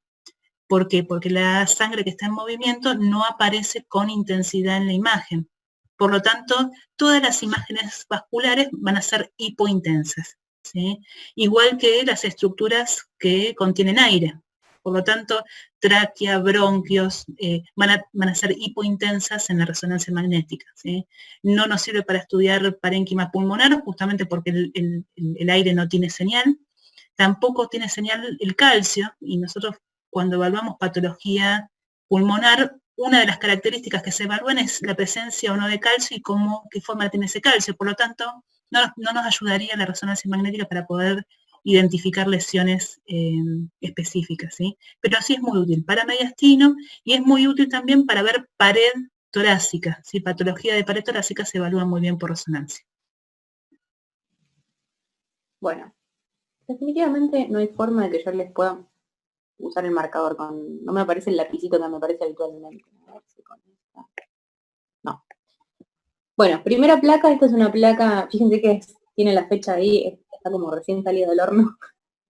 ¿Por qué? Porque la sangre que está en movimiento no aparece con intensidad en la imagen. Por lo tanto, todas las imágenes vasculares van a ser hipointensas, ¿sí? Igual que las estructuras que contienen aire. Por lo tanto, tráquea, bronquios, van a ser hipointensas en la resonancia magnética, ¿sí? No nos sirve para estudiar parénquima pulmonar, justamente porque el aire no tiene señal. Tampoco tiene señal el calcio, y nosotros cuando evaluamos patología pulmonar, una de las características que se evalúan es la presencia o no de calcio y qué forma tiene ese calcio. Por lo tanto, no nos ayudaría la resonancia magnética para poder identificar lesiones específicas, ¿sí? Pero sí es muy útil para mediastino y es muy útil también para ver pared torácica, ¿sí? Patología de pared torácica se evalúa muy bien por resonancia. Bueno, definitivamente no hay forma de que yo les pueda usar el marcador no me aparece el lapicito que me aparece habitualmente. A ver si con esta. No. Bueno, primera placa, esta es una placa, fíjense que tiene la fecha ahí, está como recién salida del horno.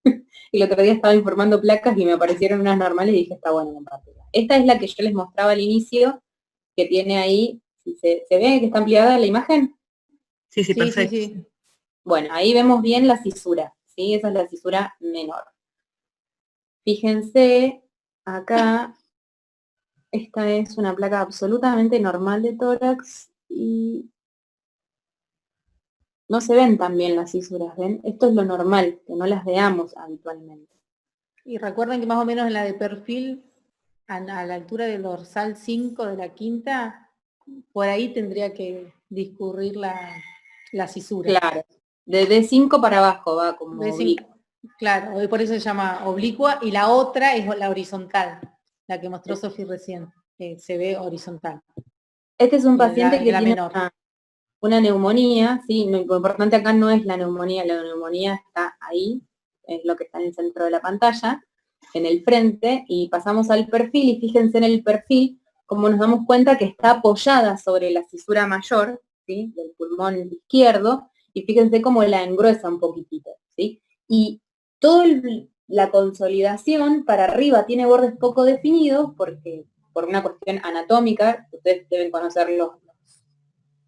Y el otro día estaba informando placas y me aparecieron unas normales y dije, está bueno compartirla. Esta es la que yo les mostraba al inicio, que tiene ahí, ¿se ve que está ampliada la imagen? Sí, Sí, perfecto. sí. Bueno, ahí vemos bien la cisura, ¿sí? Esa es la cisura menor. Fíjense, acá, esta es una placa absolutamente normal de tórax y no se ven tan bien las cisuras, ¿ven? Esto es lo normal, que no las veamos habitualmente. Y recuerden que más o menos en la de perfil, a la altura del dorsal 5 de la quinta, por ahí tendría que discurrir la cisura. Claro, de D5 para abajo va como oblicuo. Claro, y por eso se llama oblicua, y la otra es la horizontal, la que mostró Sofi recién, que se ve horizontal. Este es un paciente que la tiene menor. una neumonía, ¿sí? Lo importante acá no es la neumonía está ahí, es lo que está en el centro de la pantalla, en el frente, y pasamos al perfil, y fíjense en el perfil, como nos damos cuenta que está apoyada sobre la cisura mayor, ¿sí? Del pulmón izquierdo, y fíjense cómo la engruesa un poquitito, ¿sí? Y toda la consolidación para arriba tiene bordes poco definidos, porque por una cuestión anatómica, ustedes deben conocer los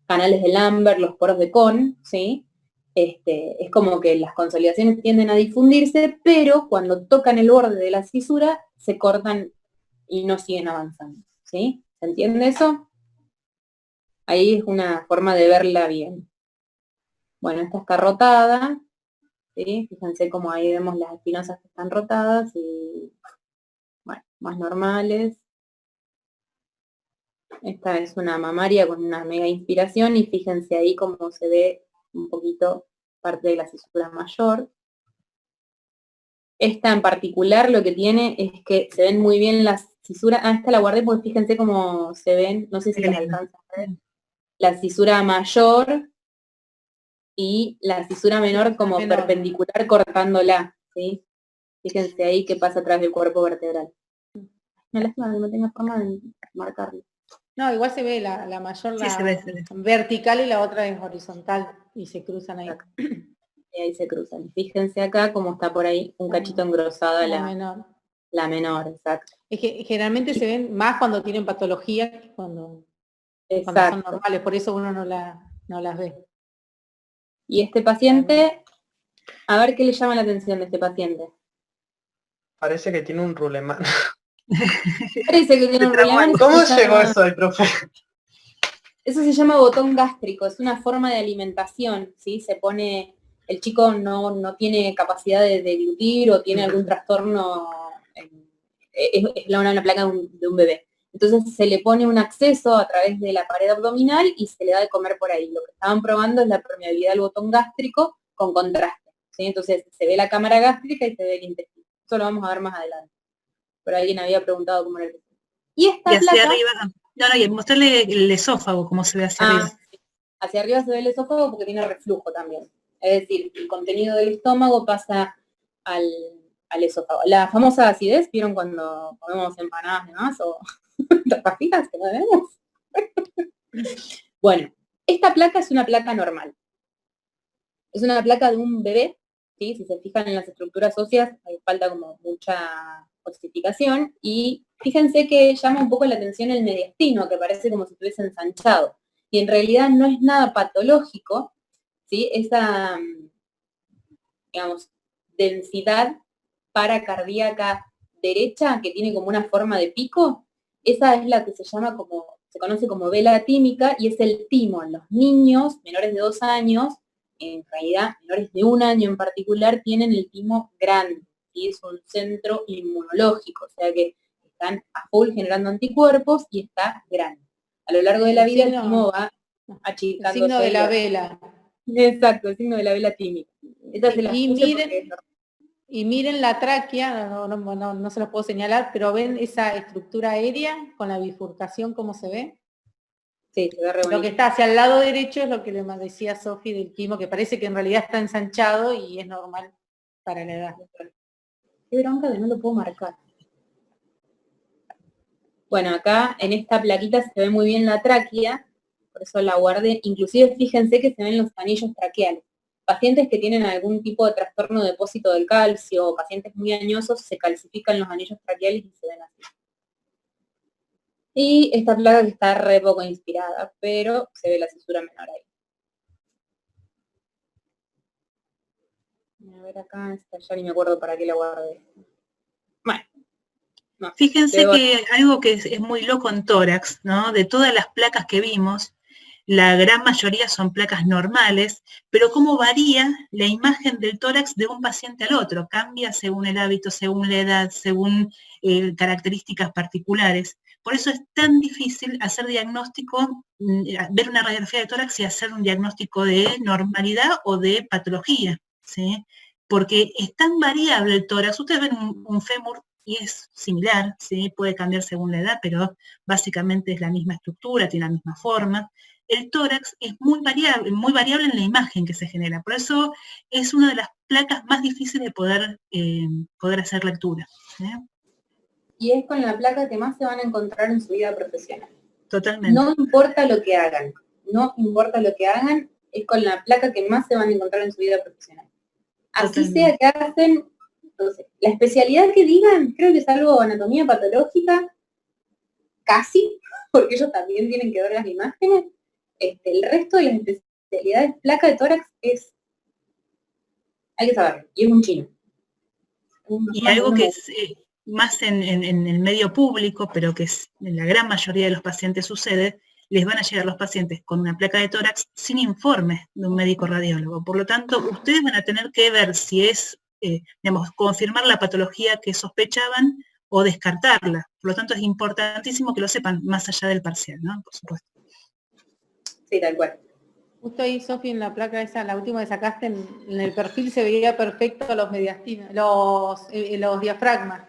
canales de Lambert, los poros de Kohn, ¿sí? Es como que las consolidaciones tienden a difundirse, pero cuando tocan el borde de la cisura, se cortan y no siguen avanzando, ¿sí? ¿Se entiende eso? Ahí es una forma de verla bien. Bueno, esta está rotada, ¿sí? Fíjense cómo ahí vemos las espinosas que están rotadas y, bueno, más normales. Esta es una mamaria con una mega inspiración y fíjense ahí cómo se ve un poquito parte de la cisura mayor. Esta en particular lo que tiene es que se ven muy bien las cisuras. Ah, esta la guardé porque fíjense cómo se ven, no sé si las alcanzan a ver. La cisura mayor y la cisura menor como perpendicular cortándola, ¿sí? Fíjense ahí qué pasa atrás del cuerpo vertebral. No, lástima que no tenga forma de marcarlo. No, igual se ve la mayor, Sí, se ve. vertical y la otra es horizontal y se cruzan ahí. Y ahí se cruzan. Fíjense acá cómo está por ahí un cachito engrosada la menor, exacto. Es que generalmente se ven más cuando tienen patología que cuando son normales, por eso uno no las ve. Y este paciente, a ver qué le llama la atención de este paciente. Parece que tiene un rulemán. Parece que tiene un rulemán. ¿Cómo llegó eso al profe? Eso se llama botón gástrico, es una forma de alimentación, ¿sí? Se pone, el chico no tiene capacidad de deglutir o tiene algún trastorno, es una placa de un bebé. Entonces se le pone un acceso a través de la pared abdominal y se le da de comer por ahí. Lo que estaban probando es la permeabilidad del botón gástrico con contraste, ¿sí? Entonces se ve la cámara gástrica y se ve el intestino. Eso lo vamos a ver más adelante. Pero alguien había preguntado cómo era el intestino. Y esta hacia placa, arriba, y mostrarle el esófago, cómo se ve hacia arriba. Sí. Hacia arriba se ve el esófago porque tiene reflujo también. Es decir, el contenido del estómago pasa al esófago. La famosa acidez, ¿vieron cuando comemos empanadas de más o tapajitas que no debemos? Bueno, esta placa es una placa normal. Es una placa de un bebé, ¿sí? Si se fijan en las estructuras óseas, hay falta como mucha osificación, y fíjense que llama un poco la atención el mediastino, que parece como si estuviese ensanchado, y en realidad no es nada patológico, ¿sí? Esa, digamos, densidad paracardíaca derecha, que tiene como una forma de pico, esa es la que se conoce como vela tímica, y es el timo en los niños menores de 2 años, en realidad menores de 1 año en particular, tienen el timo grande, y es un centro inmunológico, o sea que están a full generando anticuerpos y está grande. A lo largo de la vida el timo va El achicándose. signo de la vela. Exacto, el signo de la vela tímica. Esta se las Y puse miren, porque es normal. y miren la tráquea, no se los puedo señalar, pero ven esa estructura aérea con la bifurcación, cómo se ve. Sí, se ve re Lo que bonito. está hacia el lado derecho es lo que le decía Sofi del timo, que parece que en realidad está ensanchado y es normal para la edad. Qué bronca que no lo puedo marcar. Bueno, acá en esta plaquita se ve muy bien la tráquea, por eso la guardé. Inclusive fíjense que se ven los anillos traqueales. Pacientes que tienen algún tipo de trastorno de depósito del calcio o pacientes muy añosos se calcifican los anillos traqueales y se ven así. Y esta placa que está re poco inspirada, pero se ve la cisura menor ahí. A ver acá, esta ya ni me acuerdo para qué la guardé. Bueno. No, Fíjense que algo que es muy loco en tórax, ¿no? De todas las placas que vimos, la gran mayoría son placas normales, pero cómo varía la imagen del tórax de un paciente al otro, cambia según el hábito, según la edad, según características particulares. Por eso es tan difícil hacer diagnóstico, ver una radiografía de tórax y hacer un diagnóstico de normalidad o de patología, ¿sí? Porque es tan variable el tórax. Ustedes ven un fémur y es similar, ¿sí? Puede cambiar según la edad, pero básicamente es la misma estructura, tiene la misma forma. El tórax es muy variable en la imagen que se genera. Por eso es una de las placas más difíciles de poder hacer lectura. ¿Sí? Y es con la placa que más se van a encontrar en su vida profesional. Totalmente. No importa lo que hagan, no importa lo que hagan, es con la placa que más se van a encontrar en su vida profesional. Así sea que hacen, entonces, la especialidad que digan, creo que es algo anatomía patológica, casi, porque ellos también tienen que ver las imágenes. El resto de las especialidades, placa de tórax es, hay que saberlo, y es un chino. Y algo que es más en el medio público, pero que es, en la gran mayoría de los pacientes sucede, les van a llegar los pacientes con una placa de tórax sin informe de un médico radiólogo. Por lo tanto, ustedes van a tener que ver si es, confirmar la patología que sospechaban o descartarla. Por lo tanto, es importantísimo que lo sepan más allá del parcial, ¿no? Por supuesto. Sí, tal cual. Justo ahí, Sofi, en la placa esa, la última que sacaste, en el perfil se veía perfecto los mediastinos, los diafragmas.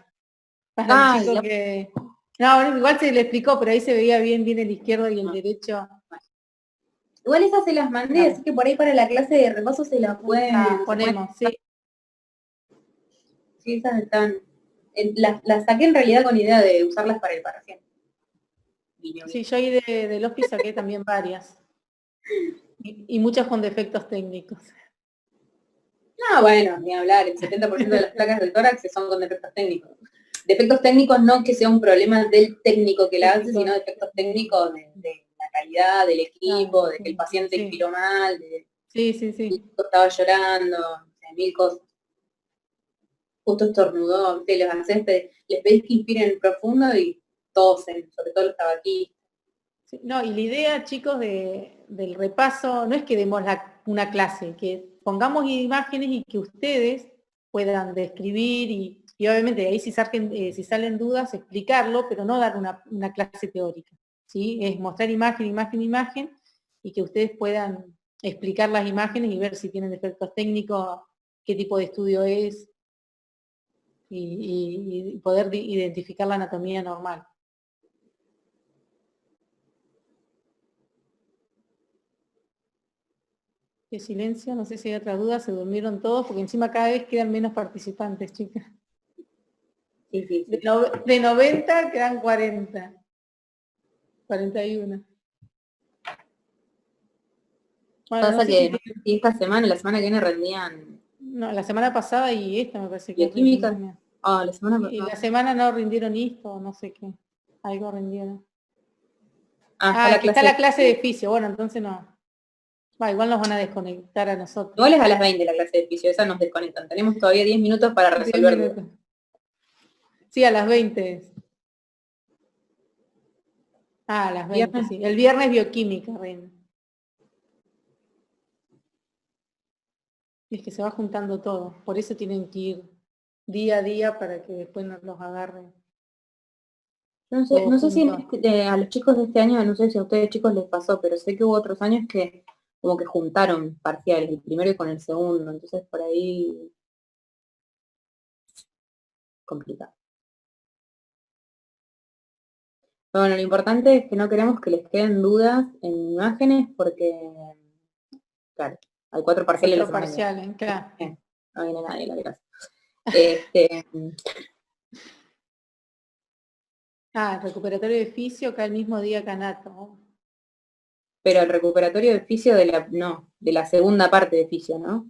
Para el chico que... No, igual se le explicó, pero ahí se veía bien el izquierdo y el derecho. Igual esas se las mandé, así que por ahí para la clase de repaso se las pueden... Ponemos, sí. Sí, esas están... Las saqué en realidad con idea de usarlas para el parcial. Sí, yo ahí del hospice saqué también varias. Y muchas con defectos técnicos. No, bueno, ni hablar, el 70% de las placas del tórax son con defectos técnicos. Defectos técnicos no que sea un problema del técnico que la hace, sino defectos técnicos de la calidad del equipo, de que el paciente inspiró mal, de que el chico estaba llorando, o sea, mil cosas. Justo estornudó, te les pedís que inspiren profundo y tosen, sobre todo los tabaquistas. Sí, no, y la idea, chicos, del repaso, no es que demos una clase, que pongamos imágenes y que ustedes puedan describir y obviamente ahí si salen dudas, explicarlo, pero no dar una clase teórica, ¿sí? Es mostrar imagen, y que ustedes puedan explicar las imágenes y ver si tienen defectos técnicos, qué tipo de estudio es, y poder identificar la anatomía normal. Qué silencio, no sé si hay otra duda, se durmieron todos, porque encima cada vez quedan menos participantes, chicas. Sí, sí, sí. De 90 quedan 40. 41. Bueno, Pasa no sé que si esta semana, la semana que viene rendían... No, la semana pasada y esta me parece que ¿Bioquímica? rindieron. Ah, la semana Y pasada. la semana no rindieron esto, no sé qué. Algo rindieron. Está que está la clase de fisio. Bueno, entonces no. Igual nos van a desconectar a nosotros. Igual es a las 20 la clase de fisio, esa nos desconectan. Tenemos todavía 10 minutos para resolver 10 dudas. minutos. Sí, a las 20. A las 20, ¿Viernes? sí. El viernes bioquímica, Reina. Es que se va juntando todo. Por eso tienen que ir día a día para que después nos los agarren. No sé, Todo no sé si junto. a los chicos de este año, no sé si a ustedes chicos les pasó, pero sé que hubo otros años que como que juntaron parciales, el primero y con el segundo, entonces por ahí complicado. Pero bueno, lo importante es que no queremos que les queden dudas en imágenes porque, claro, hay 4 parciales la Otro semana que viene. parcial, claro. No viene nadie a la clase. Este, El recuperatorio de fisio acá el mismo día que anato. pero el recuperatorio de fisio de la segunda parte de fisio, ¿no?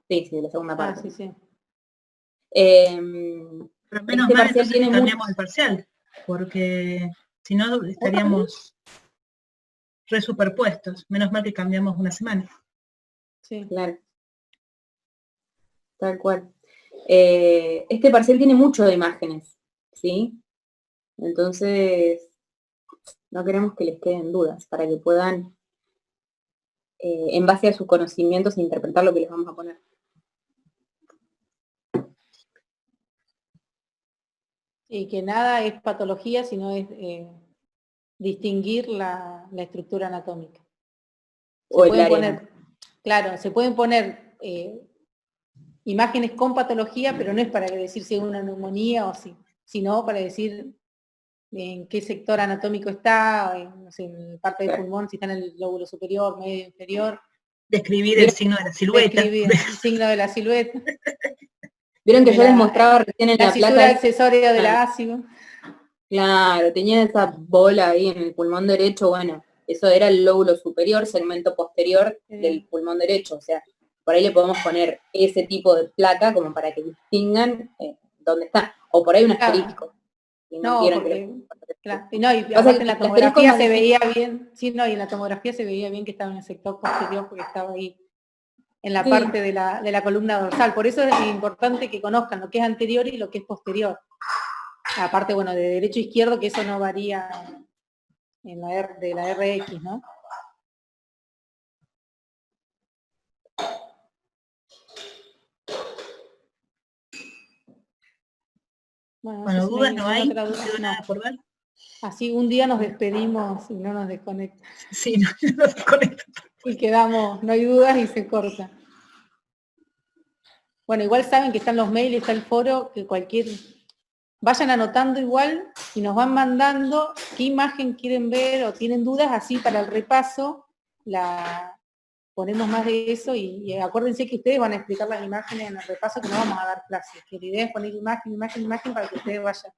Sí, de la segunda parte. Sí, sí. Pero menos Este mal parcial entonces que tiene cambiamos el parcial, porque si no estaríamos re superpuestos. Menos mal que cambiamos una semana. Sí. Claro, tal cual. Este parcial tiene mucho de imágenes, ¿sí? Entonces, no queremos que les queden dudas para que puedan, en base a sus conocimientos, interpretar lo que les vamos a poner. Y que nada es patología, sino es distinguir la estructura anatómica. Se O el pueden área. poner, claro, se pueden poner imágenes con patología, pero no es para decir si es una neumonía o si, sino para decir en qué sector anatómico está, no sé, en parte del pulmón, si está en el lóbulo superior, medio, inferior. Describir el signo de la silueta. Describir el signo de la silueta. Vieron que De yo les mostraba recién en la la placa. cisura accesoria del ácido. Claro, tenía esa bola ahí en el pulmón derecho, bueno, eso era el lóbulo superior, segmento posterior del pulmón derecho, o sea, por ahí le podemos poner ese tipo de placa como para que distingan dónde está, o por ahí un asterisco. Si no, No, quieren porque, claro, y pasa aparte que en la el asterisco tomografía es se más veía difícil. bien, sí, no, y en la tomografía se veía bien que estaba en el sector posterior porque estaba ahí en la Sí. parte de la columna dorsal. Por eso es importante que conozcan lo que es anterior y lo que es posterior. Aparte, bueno, de derecho a izquierdo, que eso no varía en de la RX, ¿no? Bueno, no sé Bueno, si no dudas hay no ninguna hay, otra no duda. quedó No. nada por ver. Así un día nos despedimos y no nos desconecta. Sí, no se conecta. Y quedamos, no hay dudas y se corta. Bueno, igual saben que están los mails, está el foro, que vayan anotando igual y nos van mandando qué imagen quieren ver o tienen dudas, así para el repaso ponemos más de eso y acuérdense que ustedes van a explicar las imágenes en el repaso que no vamos a dar clases, que la idea es poner imagen para que ustedes vayan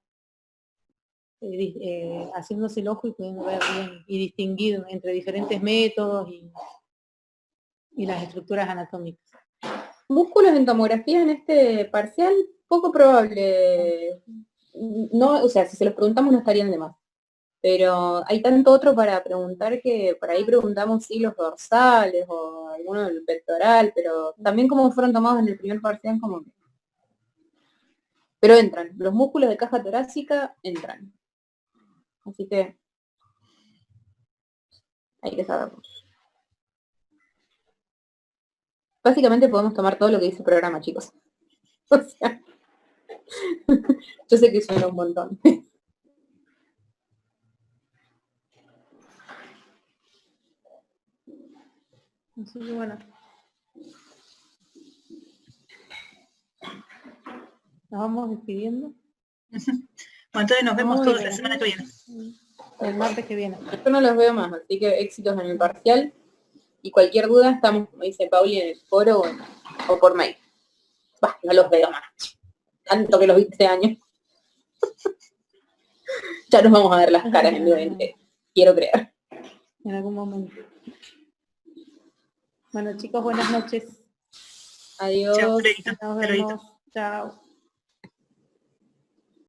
haciéndose el ojo y pudiendo ver bien y distinguir entre diferentes métodos y las estructuras anatómicas. Músculos en tomografía en este parcial, poco probable. No, o sea, si se los preguntamos no estarían de más. Pero hay tanto otro para preguntar que por ahí preguntamos hilos dorsales o alguno del pectoral, pero también como fueron tomados en el primer parcial, como que... Pero entran, los músculos de caja torácica entran. Así que hay que saberlo. Básicamente podemos tomar todo lo que dice el programa, chicos. O sea, yo sé que suena un montón. Así que bueno. Nos vamos despidiendo. Bueno, entonces nos vemos todos la semana que viene. El martes que viene. Yo no los veo más, así que éxitos en el parcial. Y cualquier duda estamos, como dice Pauli, en el foro o por mail. Bah, no los veo más. Tanto que los vi este año. Ya nos vamos a ver las caras en vivo, quiero creer. En algún momento. Bueno, chicos, buenas noches. Adiós. Chao, Fredito. Nos vemos. Chao.